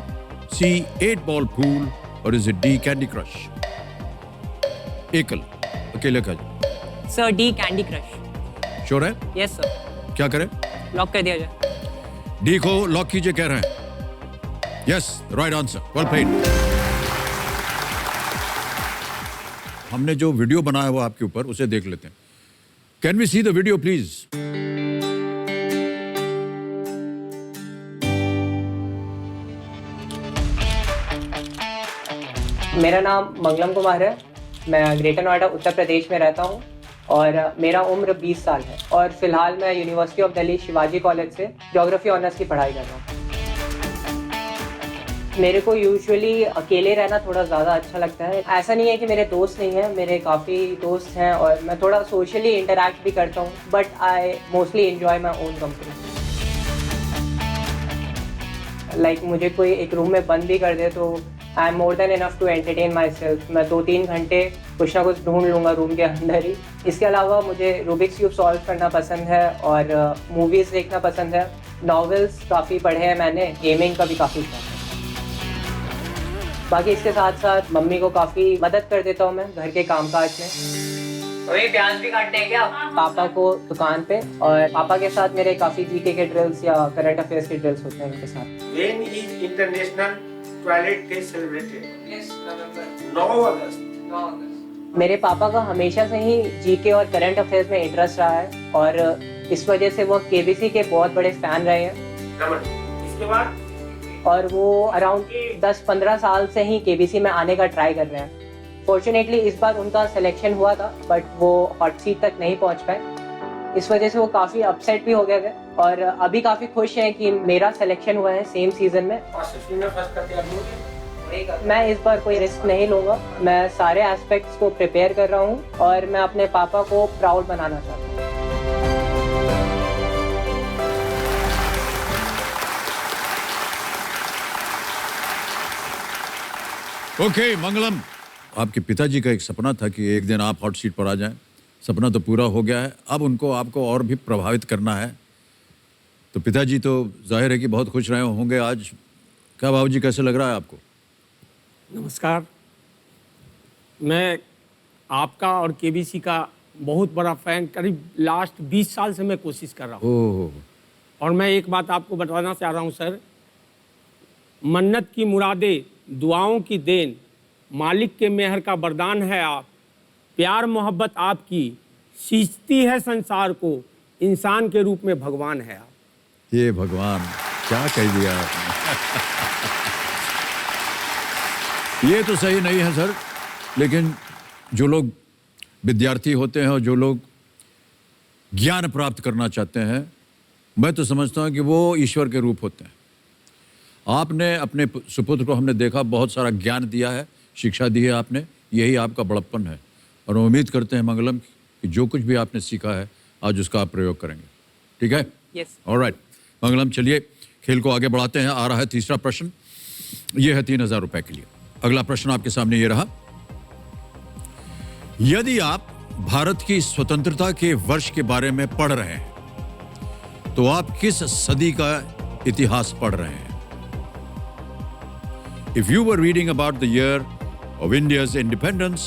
S1: C. 8 Ball Pool और is it D. Candy Crush? एकल, अकेले का।
S4: Sir D candy crush.
S1: Sure है?
S4: Yes sir.
S1: क्या करें?
S4: Lock कर दिया जाए।
S1: डी को लॉक कीजिए कह रहे हैं। Yes, right answer, well played. हमने जो वीडियो बनाया हुआ आपके ऊपर, उसे देख लेते हैं। Can we see the video please?
S10: मेरा नाम मंगलम कुमार है। मैं ग्रेटर नोएडा उत्तर प्रदेश में रहता हूँ और मेरा उम्र 20 साल है और फिलहाल मैं university of Delhi Shivaji college से ज्योग्राफी ऑनर्स की पढ़ाई कर रहा हूँ। मेरे को यूजुअली अकेले रहना थोड़ा ज़्यादा अच्छा लगता है। ऐसा नहीं है कि मेरे दोस्त नहीं हैं, मेरे काफ़ी दोस्त हैं और मैं थोड़ा सोशली इंटरैक्ट भी करता हूँ, but I mostly enjoy my own company. Like मुझे कोई एक रूम में बंद भी कर दे तो I am more than enough to entertain myself. मैं 2-3 घंटे कुछ ना कुछ ढूंढ लूँगा रूम के अंदर ही। इसके अलावा मुझे रूबिक्स क्यूब सॉल्व करना पसंद है और मूवीज़ देखना पसंद है। नॉवेल्स काफ़ी पढ़े हैं मैंने, गेमिंग का भी काफ़ी शौक है। बाकी इसके साथ साथ मम्मी को काफ़ी मदद कर देता हूँ मैं घर के कामकाज में।
S4: वही प्याज भी काटते हैं क्या?
S10: पापा को दुकान पे, और पापा के साथ मेरे काफ़ी जीके के ड्रिल्स या करंट अफेयर्स के ड्रिल्स होते हैं उनके साथ।
S11: When is International Toilet Day celebrated?
S10: Yes, November.
S11: 9 अगस्त।
S10: मेरे पापा का हमेशा से ही जीके और करंट अफेयर्स में इंटरेस्ट रहा है और इस वजह से वो केबीसी के बहुत बड़े फैन रहे हैं।
S11: इसके बाद
S10: और वो अराउंड 10-15 साल से ही केबीसी में आने का ट्राई कर रहे हैं। फॉर्चुनेटली इस बार उनका सिलेक्शन हुआ था बट वो हॉट सीट तक नहीं पहुंच पाए। इस वजह से वो काफ़ी अपसेट भी हो गए थे और अभी काफ़ी खुश हैं कि मेरा सिलेक्शन हुआ है सेम सीजन में। मैं इस बार कोई रिस्क नहीं लूँगा। मैं सारे एस्पेक्ट्स को प्रिपेयर कर रहा हूँ और मैं अपने पापा को प्राउड बनाना चाहता हूँ।
S1: ओके, मंगलम, आपके पिताजी का एक सपना था कि एक दिन आप हॉट सीट पर आ जाएं। सपना तो पूरा हो गया है, अब उनको आपको और भी प्रभावित करना है। तो पिताजी तो जाहिर है कि बहुत खुश रहे होंगे आज। क्या बाबूजी, कैसे लग रहा है आपको?
S12: नमस्कार। मैं आपका और केबीसी का बहुत बड़ा फैन, करीब लास्ट 20 साल से मैं कोशिश कर रहा हूँ।
S1: ओह।
S12: और मैं एक बात आपको बताना चाह रहा हूँ सर, मन्नत की मुरादें, दुआओं की देन, मालिक के मेहर का वरदान है आप। प्यार मोहब्बत आपकी सींचती है संसार को, इंसान के रूप में भगवान है आप।
S1: ये भगवान, क्या कह दिया आपने। ये तो सही नहीं है सर, लेकिन जो लोग विद्यार्थी होते हैं और जो लोग ज्ञान प्राप्त करना चाहते हैं, मैं तो समझता हूँ कि वो ईश्वर के रूप होते हैं। आपने अपने सुपुत्र को, हमने देखा, बहुत सारा ज्ञान दिया है, शिक्षा दी है आपने, यही आपका बड़प्पन है। और उम्मीद करते हैं मंगलम कि जो कुछ भी आपने सीखा है आज उसका आप प्रयोग करेंगे। ठीक है?
S10: यस।
S1: ऑलराइट मंगलम, चलिए खेल को आगे बढ़ाते हैं। आ रहा है तीसरा प्रश्न, ये है 3000 रुपए के लिए। अगला प्रश्न आपके सामने ये रहा। यदि आप भारत की स्वतंत्रता के वर्ष के बारे में पढ़ रहे हैं तो आप किस सदी का इतिहास पढ़ रहे हैं। If you were reading about the year of India's independence,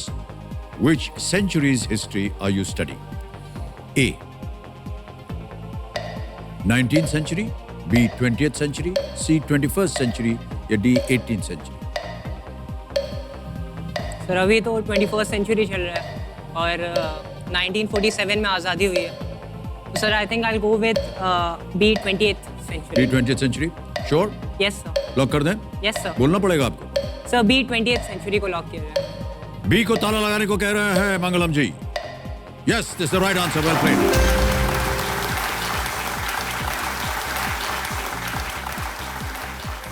S1: which century's history are you studying? A. 19th century, B. 20th century, C. 21st century या D. 18th century?
S4: सर अभी तो 21st सेंचुरी चल रहा है और 1947 में आज़ादी हुई है। तो sir I think I will go with B 20th century.
S1: B. 20th century? Sure?
S4: Yes sir.
S1: Lock कर दें?
S4: Yes sir.
S1: बोलना पड़ेगा आपको।
S4: सर बी 20th सेंचुरी को लॉक किया जाए।
S1: बी को ताला लगाने को कह रहे हैं Mangalam ji. Yes, this is the right answer, well played.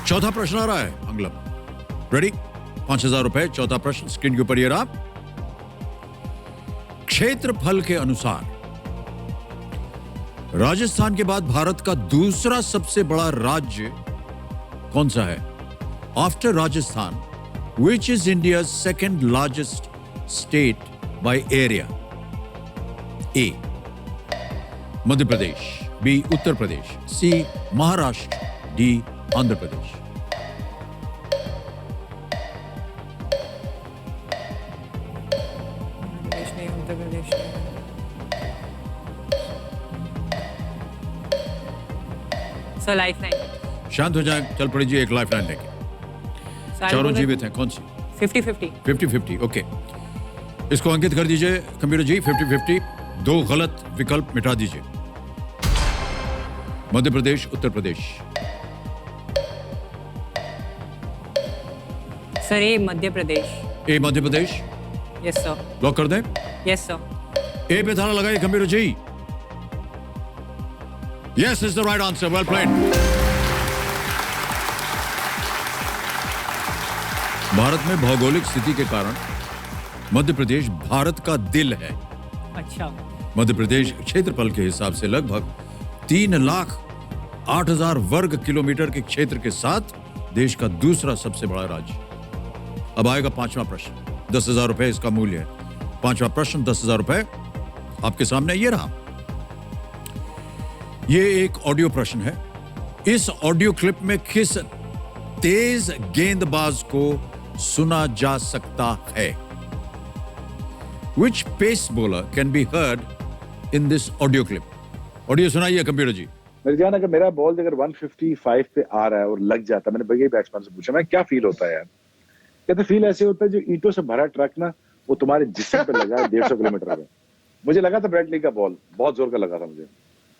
S1: चौथा प्रश्न आ रहा है मंगलम, रेडी? 5,000 रुपए, चौथा प्रश्न स्क्रीन के ऊपर ये रहा। क्षेत्रफल के अनुसार राजस्थान के बाद भारत का दूसरा सबसे बड़ा राज्य कौन सा है? After Rajasthan, which is India's second largest state by area? A. Madhya Pradesh, B. Uttar Pradesh, C. Maharashtra, D. Andhra Pradesh.
S4: Sir lifeline.
S1: शांत हो जाए, चल पड़ी जी एक लाइफलाइन लेके। चारों जीवित हैं, कौन सी?
S4: 50-50।
S1: 50-50, ओके। इसको अंकित कर दीजिए कंप्यूटर जी। 50-50, दो गलत विकल्प मिटा दीजिए। Madhya Pradesh, Uttar Pradesh.
S4: Sir A Madhya Pradesh.
S1: A Madhya Pradesh,
S4: yes sir.
S1: Lock कर दें?
S4: Yes sir.
S1: ए पे ताला लगाइए computer ji. Yes is the right answer, well played. Bharat में भौगोलिक स्थिति के कारण मध्य प्रदेश भारत का दिल है।
S4: अच्छा।
S1: मध्य प्रदेश क्षेत्रफल के हिसाब से लगभग 3,08,000 वर्ग किलोमीटर के क्षेत्र के साथ देश का दूसरा सबसे बड़ा राज्य। अब आएगा पांचवा प्रश्न, 10,000 रुपए इसका मूल्य है। पांचवा प्रश्न, 10,000 रुपए आपके सामने ये रहा। ये एक ऑडियो प्रश्न है। इस ऑडियो क्लिप में किस तेज गेंदबाज को सुना जा सकता है? Which pace bowler can be heard in this audio clip? Audio सुनाइए कंप्यूटर जी।
S13: मेरे ध्यान अगर मेरा बॉल अगर 155 पे आ रहा है और लग जाता है, मैंने बगैर बैट्समैन से पूछा मैं क्या फील होता है यार? कहते फील ऐसे होता है जो ईंटों से भरा ट्रक ना वो तुम्हारे जिस्म पे लगा है 150 किलोमीटर पे। मुझे लगा था ब्रैडली का बॉल बहुत जोर का लगा था मुझे,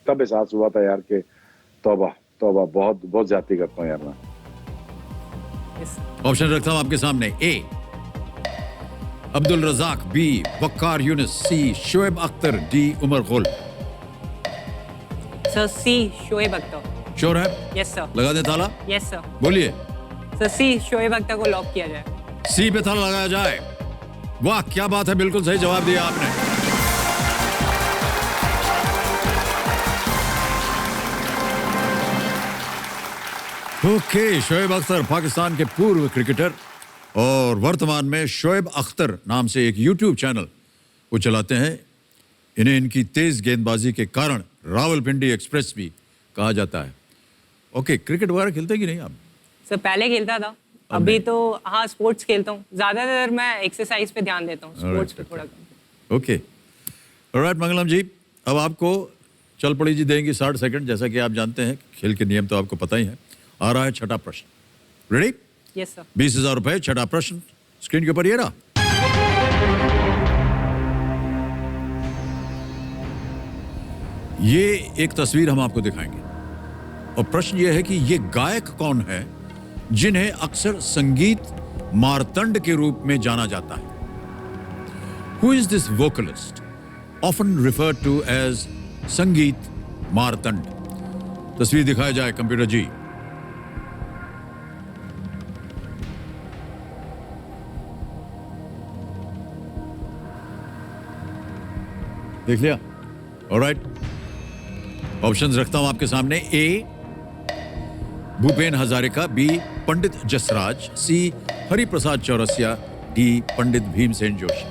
S13: तब एहसास हुआ था यार कि तौबा तौबा बहुत बहुत ज्यादती करता हूँ यार मैं।
S1: ऑप्शन रखता हूं आपके सामने। ए अब्दुल रजाक, बी वक्कार यूनिस, सी शोएब अख्तर, डी उमर गुल।
S4: सर सी शोएब अख्तर।
S1: श्योर है?
S4: Yes sir.
S1: लगा दे ताला?
S4: Yes sir.
S1: बोलिए।
S4: सर सी शोएब अख्तर को लॉक किया जाए।
S1: सी पे ताला लगाया जाए। वाह क्या बात है, बिल्कुल सही जवाब दिया आपने। ओके, शोएब अख्तर पाकिस्तान के पूर्व क्रिकेटर और वर्तमान में शोएब अख्तर नाम से एक यूट्यूब चैनल वो चलाते हैं। इन्हें इनकी तेज गेंदबाजी के कारण रावलपिंडी एक्सप्रेस भी कहा जाता है। ओके, क्रिकेट वगैरह खेलते कि नहीं आप?
S4: सर पहले खेलता था, अभी तो हाँ स्पोर्ट्स खेलता हूँ। ज्यादातर मैं एक्सरसाइज पे ध्यान देता हूँ, स्पोर्ट्स पे थोड़ा कम।
S1: ओके, ऑलराइट मंगलम जी, अब आपको चल पड़ी जी देंगी 60 सेकंड। जैसा कि आप जानते हैं खेल के नियम तो आपको पता ही है। आ रहा है छठा प्रश्न, रेडी?
S4: Yes sir.
S1: 20,000 रुपए, छठा प्रश्न स्क्रीन के ऊपर ये रहा। ये एक तस्वीर हम आपको दिखाएंगे और प्रश्न ये है कि ये गायक कौन है जिन्हें अक्सर संगीत मार्तंड के रूप में जाना जाता है? Who is this vocalist often referred to as संगीत मार्तंड? तस्वीर दिखाया जाए कंप्यूटर जी। देख लिया? ऑलराइट, ऑप्शंस रखता हूं आपके सामने। ए भूपेन हजारिका, बी पंडित जसराज, सी हरिप्रसाद चौरसिया, डी पंडित भीमसेन जोशी।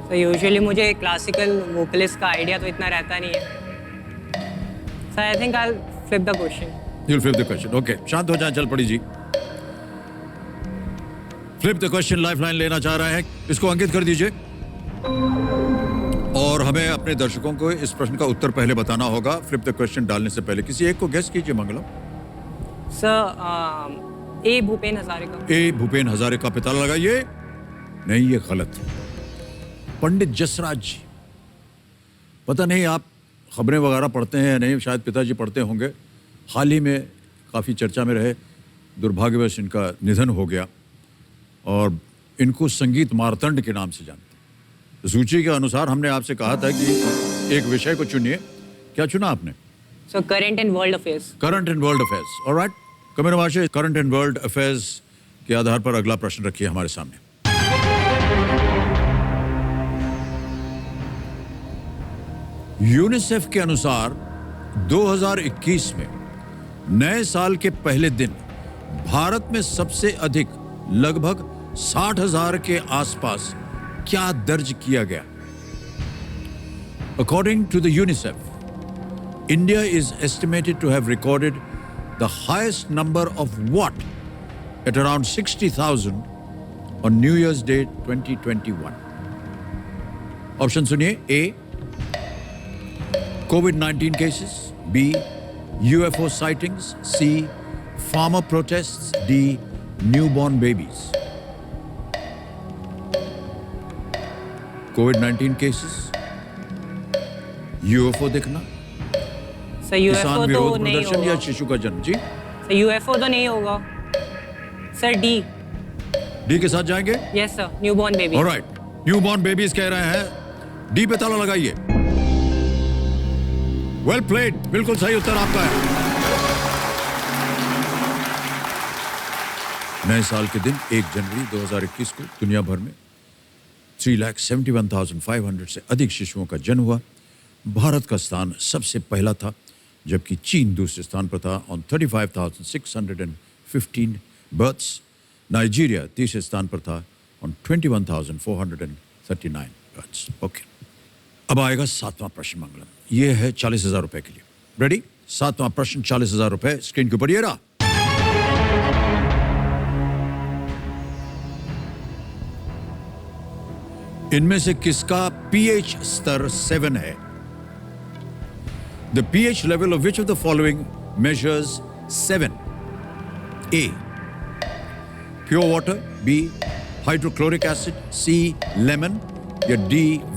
S4: तो यूजुअली मुझे क्लासिकल वोकलिस्ट का आइडिया तो इतना रहता नहीं है। So I think I flip the question.
S1: You'll flip the question. Okay, शांत हो जाए, चल पड़ी जी। फ्लिप द क्वेश्चन लाइफलाइन लेना चाह रहे हैं, इसको अंकित कर दीजिए। और हमें अपने दर्शकों को इस प्रश्न का उत्तर पहले बताना होगा। फ्लिप द क्वेश्चन डालने से पहले किसी एक को गेस कीजिए मंगलम।
S4: सर ए भूपेन हजारिका।
S1: ए भूपेन हजारिका पे ताला लगाइए। नहीं, ये गलत है। पंडित जसराज जी। पता नहीं आप खबरें वगैरह पढ़ते हैं या नहीं, शायद पिताजी पढ़ते होंगे। हाल ही में काफ़ी चर्चा में रहे, दुर्भाग्यवश इनका निधन हो गया और इनको संगीत मार्तंड के नाम से जानते हैं। तो सूची के अनुसार हमने आपसे कहा था कि एक विषय को चुनिए। क्या चुना आपने?
S4: So current and world affairs.
S1: Current and world affairs. Alright, कमेर माशे, करंट एंड वर्ल्ड अफेयर्स के आधार पर अगला प्रश्न रखिए हमारे सामने। यूनिसेफ के अनुसार 2021 में नए साल के पहले दिन भारत में सबसे अधिक लगभग 60,000 के आसपास क्या दर्ज किया गया? According to the UNICEF, India is estimated to have recorded the highest number of what at around 60,000 on New Year's Day 2021. Option सुनिए। A, COVID-19 cases, B, UFO sightings, C, farmer protests, D, newborn babies. COVID-19 cases, UFO दिखना,
S4: sir UFO
S1: किसान
S4: तो
S1: विरोध
S4: नहीं
S1: प्रदर्शन या
S4: होगा।
S1: शिशु का जन्म। जी,
S4: सर यूएफओ तो नहीं होगा। Sir D.
S1: डी के साथ जाएंगे?
S4: Yes sir, newborn baby.
S1: Alright, newborn babies कह रहे हैं। डी पे ताला लगाइए। वेल प्लेड, बिल्कुल सही उत्तर आपका है। नए साल के दिन 1 जनवरी 2021 को दुनिया भर में 3,71,500 से अधिक शिशुओं का जन्म हुआ। भारत का स्थान सबसे पहला था, जबकि चीन दूसरे स्थान पर था ऑन 35,615 बर्थ्स। नाइजीरिया तीसरे स्थान पर था ऑन 21,439 बर्थ्स। ओके, अब आएगा 7वां प्रश्न मंगलम। ये है 40,000 रुपए के लिए। रेडी? 7वां प्रश्न 40,000 रुपए स्क्रीन के ऊपर ये रहा। इनमें से किसका पीएच स्तर 7 है? The pH level of which of the following measures 7? A, pure water, B, hydrochloric acid, C, lemon, या D,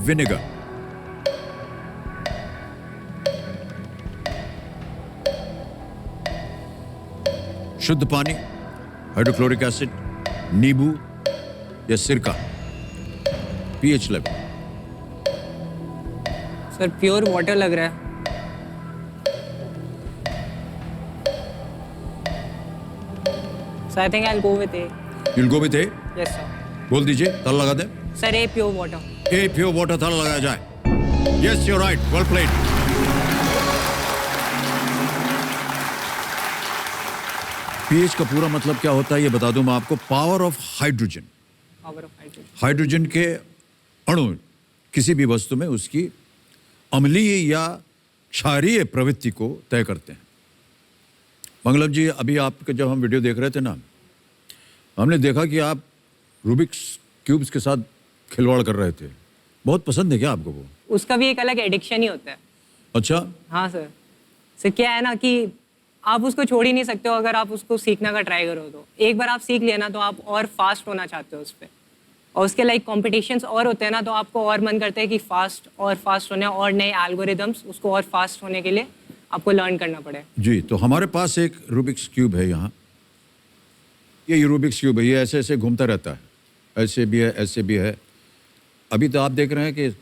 S1: vinegar? शुद्ध पानी, हाइड्रोक्लोरिक एसिड, नींबू या सिरका? PH level.
S4: Sir pure water लग रहा है। So I think I'll go with A.
S1: You'll go with A?
S4: Yes sir.
S1: बोल दीजिए, ताला लगा दें।
S4: Sir A pure water.
S1: A pure water, ताला लगाया जाए। Yes, you're right. Well played. PH का पूरा मतलब क्या होता है ये बता दूं मैं आपको। Power of hydrogen.
S4: Power of hydrogen.
S1: Hydrogen के अणु किसी भी वस्तु में उसकी अम्लीय या क्षारीय प्रवृत्ति को तय करते हैं। मंगलम जी, अभी आपके जब हम वीडियो देख रहे थे ना, हमने देखा कि आप रूबिक्स क्यूब्स के साथ खिलवाड़ कर रहे थे। बहुत पसंद है क्या आपको वो?
S4: उसका भी एक अलग एडिक्शन ही होता है।
S1: अच्छा।
S4: हाँ सर। सर क्या है ना कि आप उसको छोड़ ही नहीं सकते हो। अगर आप उसको सीखने का ट्राई करो तो एक बार आप सीख लिया ना तो आप और फास्ट होना चाहते हो उस पर। और उसके लाइक कॉम्पिटिशन्स और होते हैं ना तो आपको और मन करता है कि फास्ट होने और नए एल्गोरिदम्स उसको और फास्ट होने के लिए आपको लर्न करना पड़े।
S1: जी, तो हमारे पास एक रूबिक्स क्यूब है यहाँ। ये रूबिक्स क्यूब है, ये ऐसे ऐसे घूमता रहता है। ऐसे भी है, ऐसे भी है। अभी तो आप देख रहे हैं कि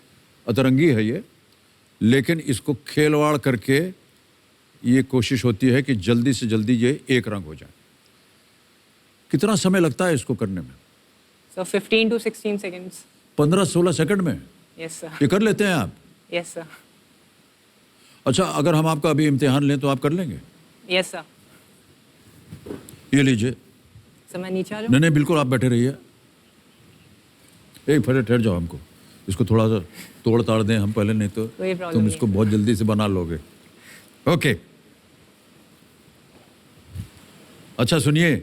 S1: अतरंगी है ये, लेकिन इसको खेलवाड़ करके ये कोशिश होती है कि जल्दी से जल्दी ये एक रंग हो जाए। कितना समय लगता है इसको करने में?
S4: सो 15 to 16 सेकेंड्स।
S1: 15-16 सेकंड में?
S4: Yes sir.
S1: ये कर लेते हैं आप?
S4: Yes sir.
S1: अच्छा, अगर हम आपका अभी इम्तिहान लें तो आप कर लेंगे?
S4: Yes sir.
S1: ये लीजिए।
S4: सर मैं नीचे आ जाऊँ?
S1: नहीं, बिल्कुल आप बैठे रहिए। एक फटे ठहर जाओ, हमको इसको थोड़ा सा तोड़ ताड़ दें हम पहले, नहीं तो
S4: कोई problem
S1: तुम
S4: नहीं
S1: इसको बहुत जल्दी से बना लोगे। ओके, अच्छा सुनिए,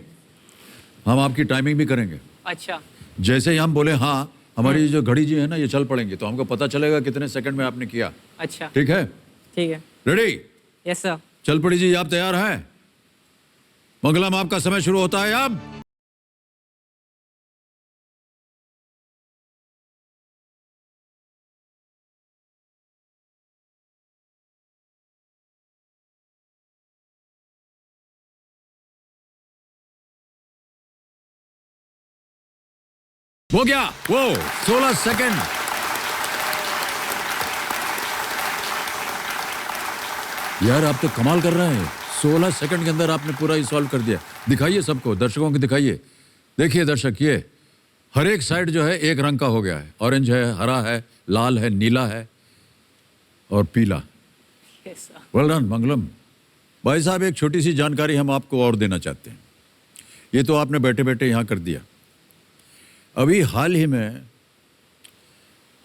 S1: हम आपकी टाइमिंग भी करेंगे।
S4: अच्छा,
S1: जैसे ही हम बोले हाँ, हमारी जो घड़ी जी है ना ये चल पड़ेंगे, तो हमको पता चलेगा कितने सेकंड में आपने किया।
S4: अच्छा,
S1: ठीक है?
S4: ठीक है।
S1: रेडी?
S4: Yes sir.
S1: चल पड़ी जी, आप तैयार हैं? मंगलम, आपका समय शुरू होता है अब। हो गया वो 16 सेकंड। यार आप तो कमाल कर रहे हैं, 16 सेकंड के अंदर आपने पूरा ही सॉल्व कर दिया। दिखाइए सबको, दर्शकों को दिखाइए। देखिए दर्शक, ये हर एक साइड जो है एक रंग का हो गया है। ऑरेंज है, हरा है, लाल है, नीला है और पीला।
S4: Yes sir.
S1: वेल डन मंगलम। भाई साहब, एक छोटी सी जानकारी हम आपको और देना चाहते हैं। ये तो आपने बैठे बैठे यहाँ कर दिया। अभी हाल ही में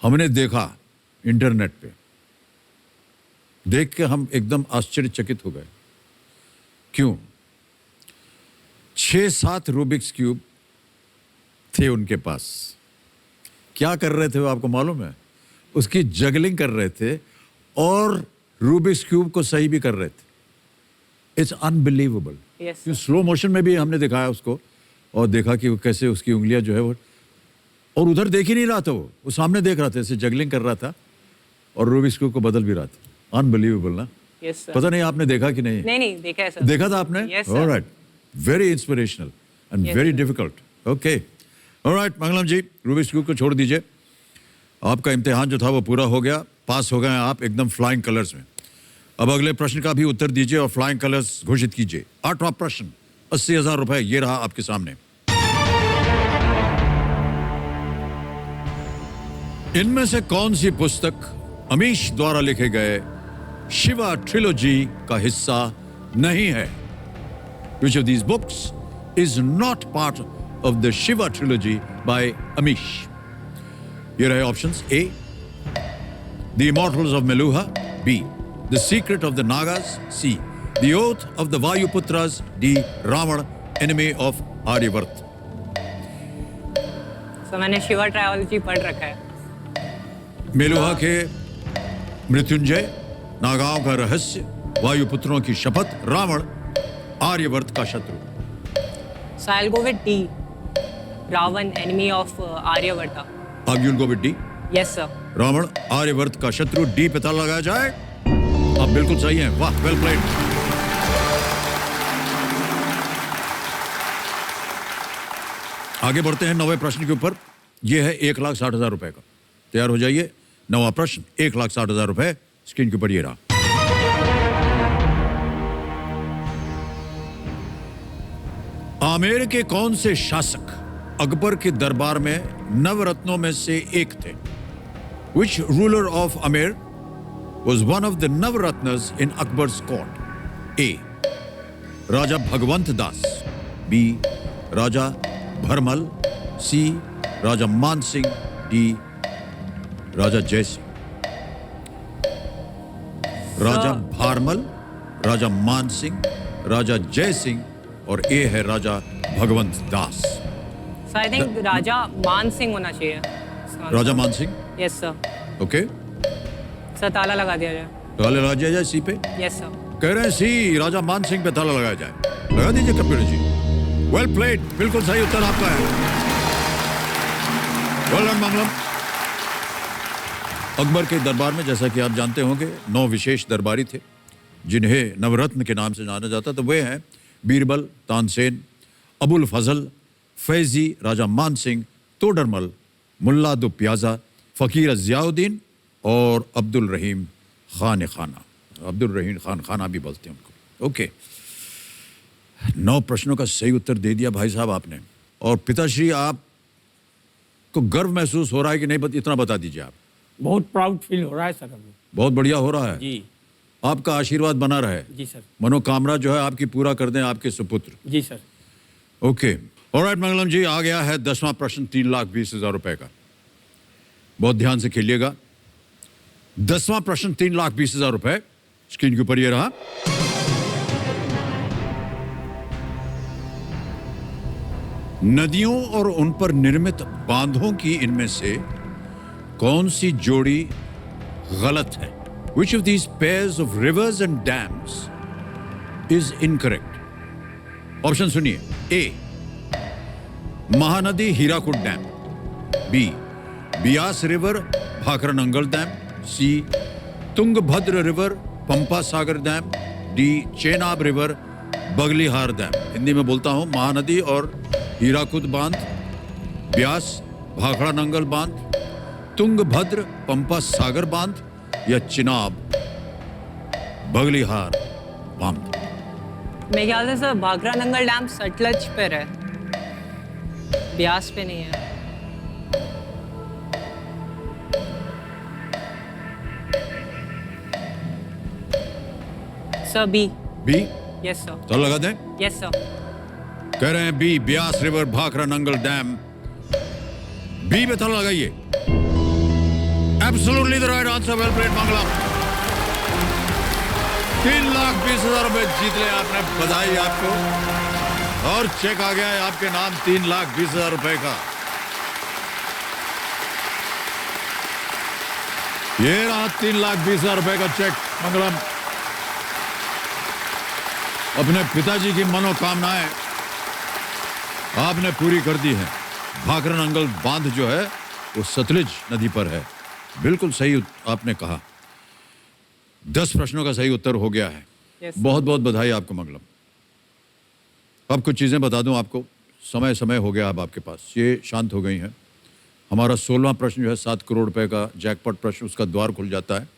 S1: हमने देखा इंटरनेट पे, देख के हम एकदम आश्चर्यचकित हो गए। क्यों? 6-7 रूबिक्स क्यूब थे उनके पास। क्या कर रहे थे वो आपको मालूम है? उसकी जगलिंग कर रहे थे और रूबिक्स क्यूब को सही भी कर रहे थे। It's unbelievable.
S4: Yes,
S1: slow motion में भी हमने दिखाया उसको और देखा कि वो कैसे उसकी उंगलियां जो है वो, और उधर देख ही नहीं रहा था, वो सामने देख रहा था, ऐसे जगलिंग कर रहा था और रूबिक्स क्यूब को बदल भी रहा था। अनबिलीवेबल ना?
S4: Yes sir.
S1: पता नहीं आपने देखा कि नहीं?
S4: नहीं, देखा है सर।
S1: देखा था आपने?
S4: Yes sir.
S1: Alright, very inspirational and
S4: Yes,
S1: very
S4: sir.
S1: Difficult. Okay, alright Mangalam ji, Rubik's cube को छोड़ दीजिए। आपका इम्तिहान जो था वो पूरा हो गया, पास हो गए आप एकदम फ्लाइंग कलर्स में। अब अगले प्रश्न का भी उत्तर दीजिए और फ्लाइंग कलर्स घोषित कीजिए। 8वां प्रश्न, 80,000 रुपए, ये रहा आपके सामने। इनमें से कौन सी पुस्तक अमीश द्वारा लिखे गए शिवा ट्रिलोजी का हिस्सा नहीं है? Which of these books is not part of the Shiva trilogy by Amish? ये रहे options. A, The Immortals of Meluha. B, The Secret of the Nagas. C, The Oath of the Vayuputras. D, Ravan, Enemy of Aryavart.
S4: Sir मैंने Shiva trilogy पढ़ रखा है।
S1: मेलुहा के मृत्युंजय, नागाओं का रहस्य, वायुपुत्रों की शपथ, रावण, आर्यवर्त का शत्रु।
S4: So I'll go with D, Ravan, enemy of आर्यवर्ता।
S1: अब you'll go with D?
S4: Yes sir।
S1: Ravan Aryavart का शत्रु, डी पे ताला लगाया जाए। आप बिल्कुल सही हैं, वाह, वेल प्लेड। आगे बढ़ते हैं 9वें प्रश्न के ऊपर। यह है 1,60,000 रुपए का। तैयार हो जाइए। 9वां प्रश्न, 1,60,000 रुपए स्क्रीन के ऊपर ये रहा। आमेर के कौन से शासक अकबर के दरबार में नवरत्नों में से एक थे? Which ruler of Amer was one of the Navratnas in Akbar's court? A, Raja Bhagwant Das. B, Raja Bharmal. C, Raja Man Singh. D, Raja Jai Singh. राजा भारमल, राजा मान सिंह, राजा जय सिंह और ए है राजा भगवंत दास।
S4: So I think राजा मान सिंह होना चाहिए।
S1: राजा मान Singh?
S4: Yes sir।
S1: Okay,
S4: sir ताला लगा दिया जाए।
S1: ताला लगा दिया जाए सी पे?
S4: Yes sir।
S1: कह रहे हैं सी, राजा मान सिंह पे ताला लगाया जाए। लगा दीजिए कंप्यूटर जी। वेल प्लेड, बिल्कुल सही उत्तर आपका है। वेल डन मंगलम। अकबर के दरबार में, जैसा कि आप जानते होंगे, 9 विशेष दरबारी थे जिन्हें नवरत्न के नाम से जाना जाता। तो वे हैं बीरबल, तानसेन, अबुल फजल, फैजी, राजा मान सिंह, तोडरमल, मुल्ला दो प्याजा, फ़कीर ज़ियाउद्दीन और अब्दुल रहीम खान खाना। अब्दुल रहीम खान खाना भी बोलते हैं उनको। ओके, 9 प्रश्नों का सही उत्तर दे दिया भाई साहब आपने। और पिताश्री, आपको गर्व महसूस हो रहा है कि नहीं? इतना बता दीजिए आप।
S12: बहुत प्राउड फील हो रहा है सर हमें।
S1: बहुत बढ़िया हो रहा है
S12: जी।
S1: आपका आशीर्वाद बना रहे।
S12: जी सर।
S1: मनोकामना जो है आपकी पूरा कर दें आपके सुपुत्र।
S12: जी सर।
S1: ओके, ऑलराइट मंगलम जी, आ गया है 10वां प्रश्न 3,20,000 रुपए का। बहुत ध्यान से खेलिएगा। 10वां प्रश्न 3,20,000 रुपए स्क्रीन के ऊपर ये रहा। नदियों और उन पर निर्मित बांधों की इनमें से कौन सी जोड़ी गलत है? Which of these pairs of rivers and dams is incorrect? Option सुनिए। A, Mahanadi Hirakud dam, B, Beas river Bhakra Nangal dam, C, Tungabhadra river Pampa Sagar dam, D, Chenab river Baglihar dam. Hindi में बोलता हूं, महानदी और हीराकुद बांध, ब्यास भाखड़ा नंगल बांध, तुंगभद्र पंपा सागर बांध या चिनाब बगलीहार बांध।
S4: मेरे ख्याल से सर भाखड़ा नंगल डैम सतलज पर है, ब्यास पे नहीं है। Sir B.
S1: B?
S4: Yes sir.
S1: तो लगा दें?
S4: Yes sir.
S1: कह रहे हैं B, Beas river Bhakra Nangal dam. B पे ताला लगाइए। Absolutely the right answer, well played Mangalam. 3,20,000 रुपए जीत ले आपने, बधाई आपको। और चेक आ गया है आपके नाम 3,20,000 रुपए का। ये रहा 3,20,000 रुपए का चेक मंगलम। अपने पिताजी की मनोकामनाएं आपने पूरी कर दी है। भाखड़ा नंगल बांध जो है वो सतलज नदी पर है। बिल्कुल सही आपने कहा। 10 प्रश्नों का सही उत्तर हो गया है। बहुत बहुत बधाई आपको मंगलम। अब कुछ चीजें बता दूं आपको, समय हो गया अब आपके पास, ये शांत हो गई हैं। हमारा 16वां प्रश्न जो है 7 करोड़ रुपए का जैकपॉट प्रश्न, उसका द्वार खुल जाता है।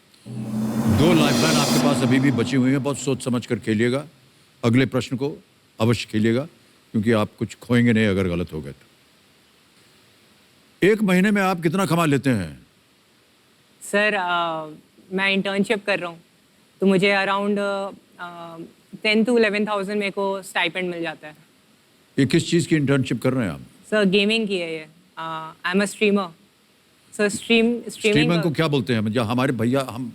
S1: 2 लाइफलाइन आपके पास अभी भी बची हुई है, बहुत सोच समझ कर खेलिएगा। अगले प्रश्न को अवश्य खेलिएगा, क्योंकि आप कुछ खोएंगे नहीं अगर गलत हो गए तो। 1 महीने में आप कितना कमा लेते हैं?
S4: सर मैं इंटर्नशिप कर रहा हूँ, तो मुझे अराउंड 10 to 11,000 मेरे को स्टाइपेंड मिल जाता है।
S1: ये किस चीज़ की इंटर्नशिप कर रहे हैं आप?
S4: सर गेमिंग की है ये। I am a streamer. Sir
S1: streaming को क्या बोलते हैं? मतलब हमारे भैया, हम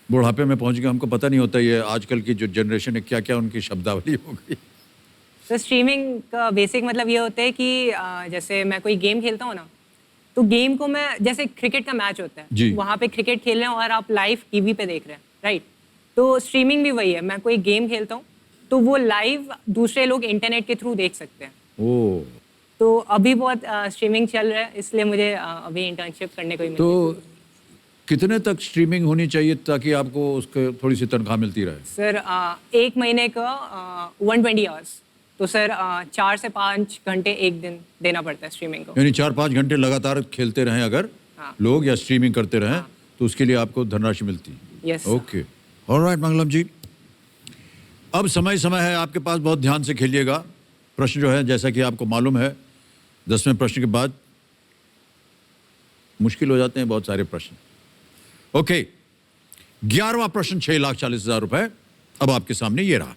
S1: बुढ़ापे में पहुंच गए, हमको पता नहीं होता ये आजकल की जो जनरेशन है क्या क्या उनकी शब्दावली हो गई।
S4: सर स्ट्रीमिंग का बेसिक मतलब ये होता है कि जैसे मैं कोई गेम खेलता हूँ ना, तो गेम को मैं, जैसे क्रिकेट का मैच होता है, वहाँ पे क्रिकेट खेल रहे हैं और आप लाइव टीवी पे देख रहे हैं, राइट? तो स्ट्रीमिंग भी वही है, मैं कोई गेम खेलता हूँ तो वो लाइव दूसरे लोग इंटरनेट के थ्रू देख सकते हैं।
S1: ओह,
S4: तो अभी बहुत स्ट्रीमिंग चल रहा है, इसलिए मुझे अभी इंटर्नशिप करने को ही मिली।
S1: तो कितने तक स्ट्रीमिंग होनी चाहिए ताकि आपको उसके थोड़ी सी तनख्वाह मिलती रहे?
S4: सर 1 महीने का 120 आवर्स, तो सर 4 से 5 घंटे एक दिन देना पड़ता है स्ट्रीमिंग को।
S1: यानी 4-5 घंटे लगातार खेलते रहें अगर लोग या स्ट्रीमिंग करते रहें तो उसके लिए आपको धनराशि मिलती है।
S4: यस।
S1: ओके, ऑलराइट मंगलम जी, अब समय है आपके पास, बहुत ध्यान से खेलिएगा। प्रश्न जो है जैसा कि आपको मालूम है 10वें प्रश्न के बाद मुश्किल हो जाते हैं बहुत सारे प्रश्न। ओके, 11वां प्रश्न 6,40,000 रुपए अब आपके सामने ये रहा।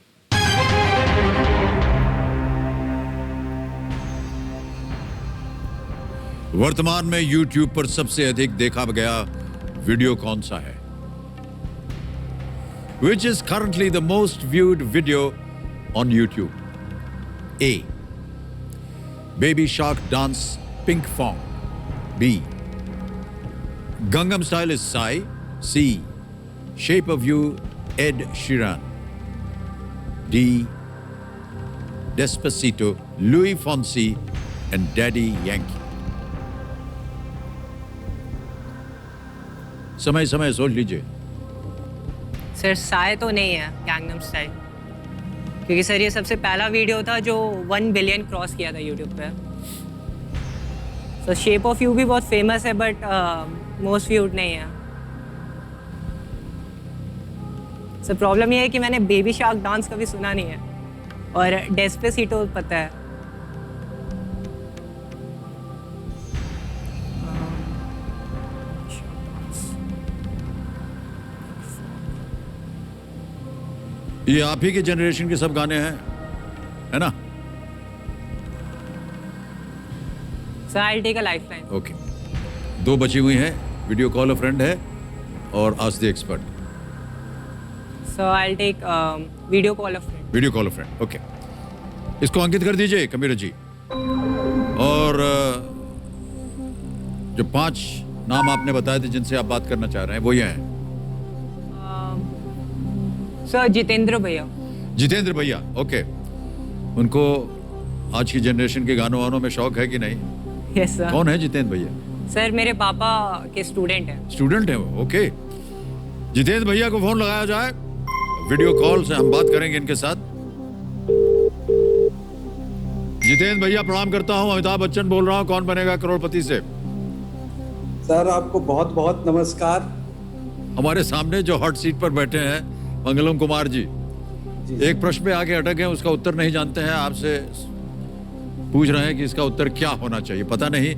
S1: वर्तमान में YouTube पर सबसे अधिक देखा गया वीडियो कौन सा है? Which is currently the most viewed video on YouTube? A, Baby Shark Dance Pink Fong. B, Gangnam Style is Psy. C, Shape of You Ed Sheeran. D, Despacito Louis Fonsi and Daddy Yankee. समय सोच लीजिए।
S4: Sir Sai तो नहीं है, Gangnam style, क्योंकि sir ये सबसे पहला वीडियो था जो 1 बिलियन क्रॉस किया था यूट्यूब पे। सर शेप ऑफ यू भी बहुत फेमस है, बट मोस्ट व्यूड नहीं है। सर प्रॉब्लम ये है कि मैंने बेबी शार्क डांस कभी सुना नहीं है, और डेस्पेसिटो पता है।
S1: ये आप ही के जनरेशन के सब गाने हैं, है ना?
S4: Sir I will take a lifeline.
S1: Okay,
S8: 2 बची हुई हैं, वीडियो कॉल अ फ्रेंड है और ask the expert.
S4: So I'll take video call a friend.
S8: Video call a friend, okay. इसको अंकित कर दीजिए कबीर जी। और जो 5 नाम आपने बताए थे जिनसे आप बात करना चाह रहे हैं वो ये हैं।
S4: सर जितेंद्र भैया।
S8: जितेंद्र भैया, ओके। उनको आज की जनरेशन के गानों वानों में शौक है कि नहीं?
S4: Yes sir.
S8: कौन है जितेंद्र भैया?
S4: सर मेरे पापा के स्टूडेंट हैं।
S8: स्टूडेंट है वो, ओके। जितेंद्र भैया को फोन लगाया जाए, वीडियो कॉल से हम बात करेंगे इनके साथ। जितेंद्र भैया प्रणाम करता हूं, अमिताभ बच्चन बोल रहा हूं, कौन बनेगा करोड़पति से।
S14: सर आपको बहुत बहुत नमस्कार।
S8: हमारे सामने जो हॉट सीट पर बैठे हैं मंगलम कुमार जी, एक प्रश्न पे आके अटक गए, उसका उत्तर नहीं जानते हैं, आपसे पूछ रहे हैं कि इसका उत्तर क्या होना चाहिए। पता नहीं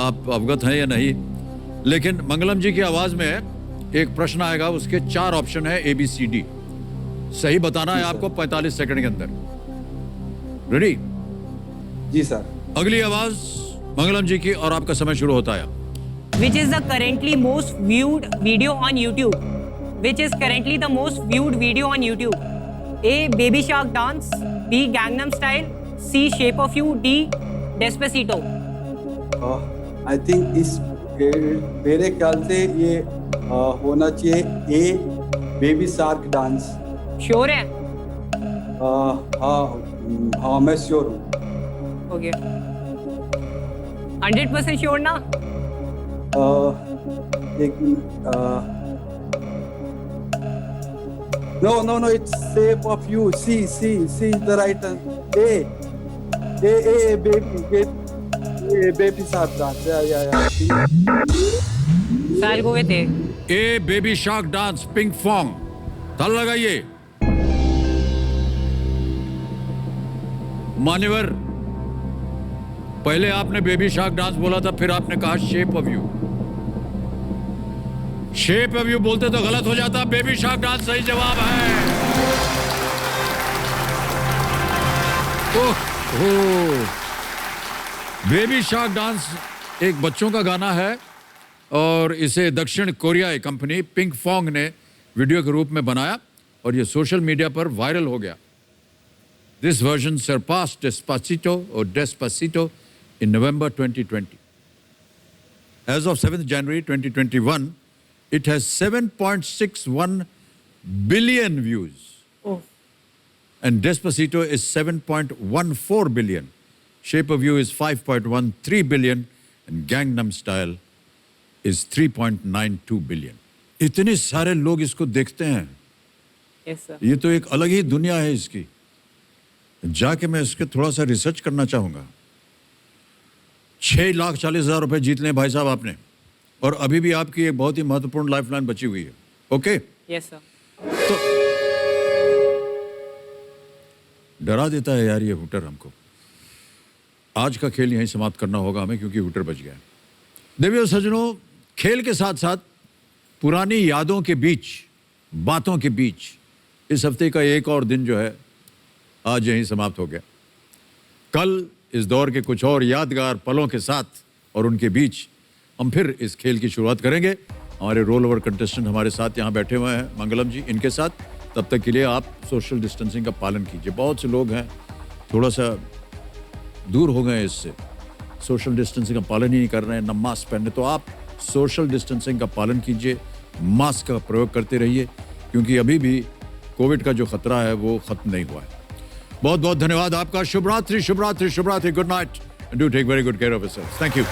S8: आप अवगत हैं या नहीं, लेकिन मंगलम जी की आवाज में एक प्रश्न आएगा, उसके 4 ऑप्शन है ABCD। सही बताना है आपको 45 सेकंड के अंदर। रेडी?
S14: जी सर।
S8: अगली आवाज मंगलम जी की और आपका समय शुरू होता है।
S4: Which is the currently most viewed video on YouTube? Which is currently the most viewed video on YouTube? A. Baby Shark Dance. B. Gangnam Style. C. Shape of You. D. Despacito.
S14: I think इस मेरे ख्याल से ये होना चाहिए A. Baby shark dance.
S4: Sure है?
S14: हाँ मैं श्योर हूँ।
S4: ओके 100% श्योर ना?
S14: No, it's shape of you. C the right answer. A baby shark dance. Yeah.
S4: So I'll go with A.
S8: A. Baby Shark Dance, Pink Fong। ताल लगाइए। मान्यवर, पहले आपने बेबी शार्क डांस बोला था, फिर आपने कहा shape of you. Shape of you बोलते तो गलत हो जाता, बेबी शार्क डांस सही जवाब है। बेबी शार्क डांस एक बच्चों का गाना है और इसे दक्षिण कोरियाई कंपनी पिंक फॉन्ग ने वीडियो के रूप में बनाया और ये सोशल मीडिया पर वायरल हो गया। This version surpassed Despacito or Despacito in November 2020. As of 7th January 2021, it has 7.61 billion views.
S4: Oh.
S8: And Despacito is 7.14 billion. Shape of You is 5.13 billion. And Gangnam Style is 3.92 billion. इतने सारे लोग इसको देखते हैं।
S4: Yes, sir.
S8: ये तो एक अलग ही दुनिया है इसकी। जाके मैं इसके थोड़ा सा रिसर्च करना चाहूंगा। 6,40,000 रुपए जीत लें भाई साहब आपने, और अभी भी आपकी एक बहुत ही महत्वपूर्ण लाइफलाइन बची हुई है। ओके?
S4: Yes sir.
S8: तो डरा देता है यार ये हुटर हमको। आज का खेल यहीं समाप्त करना होगा हमें, क्योंकि हुटर बच गया है। देवियों सज्जनों, खेल के साथ साथ पुरानी यादों के बीच, बातों के बीच, इस हफ्ते का एक और दिन जो है आज यहीं समाप्त हो गया। कल इस दौर के कुछ और यादगार पलों के साथ और उनके बीच हम फिर इस खेल की शुरुआत करेंगे। हमारे रोल ओवर कंटेस्टेंट हमारे साथ यहाँ बैठे हुए हैं, मंगलम जी, इनके साथ। तब तक के लिए आप सोशल डिस्टेंसिंग का पालन कीजिए। बहुत से लोग हैं थोड़ा सा दूर हो गए इससे, सोशल डिस्टेंसिंग का पालन ही नहीं कर रहे हैं, न मास्क पहने। तो आप सोशल डिस्टेंसिंग का पालन कीजिए, मास्क का प्रयोग करते रहिए, क्योंकि अभी भी कोविड का जो खतरा है वो खत्म नहीं हुआ है। बहुत बहुत धन्यवाद आपका। शुभ रात्रि, शुभ रात्रि, शुभ रात्रि। Good night and do take very good care of yourself. Thank you.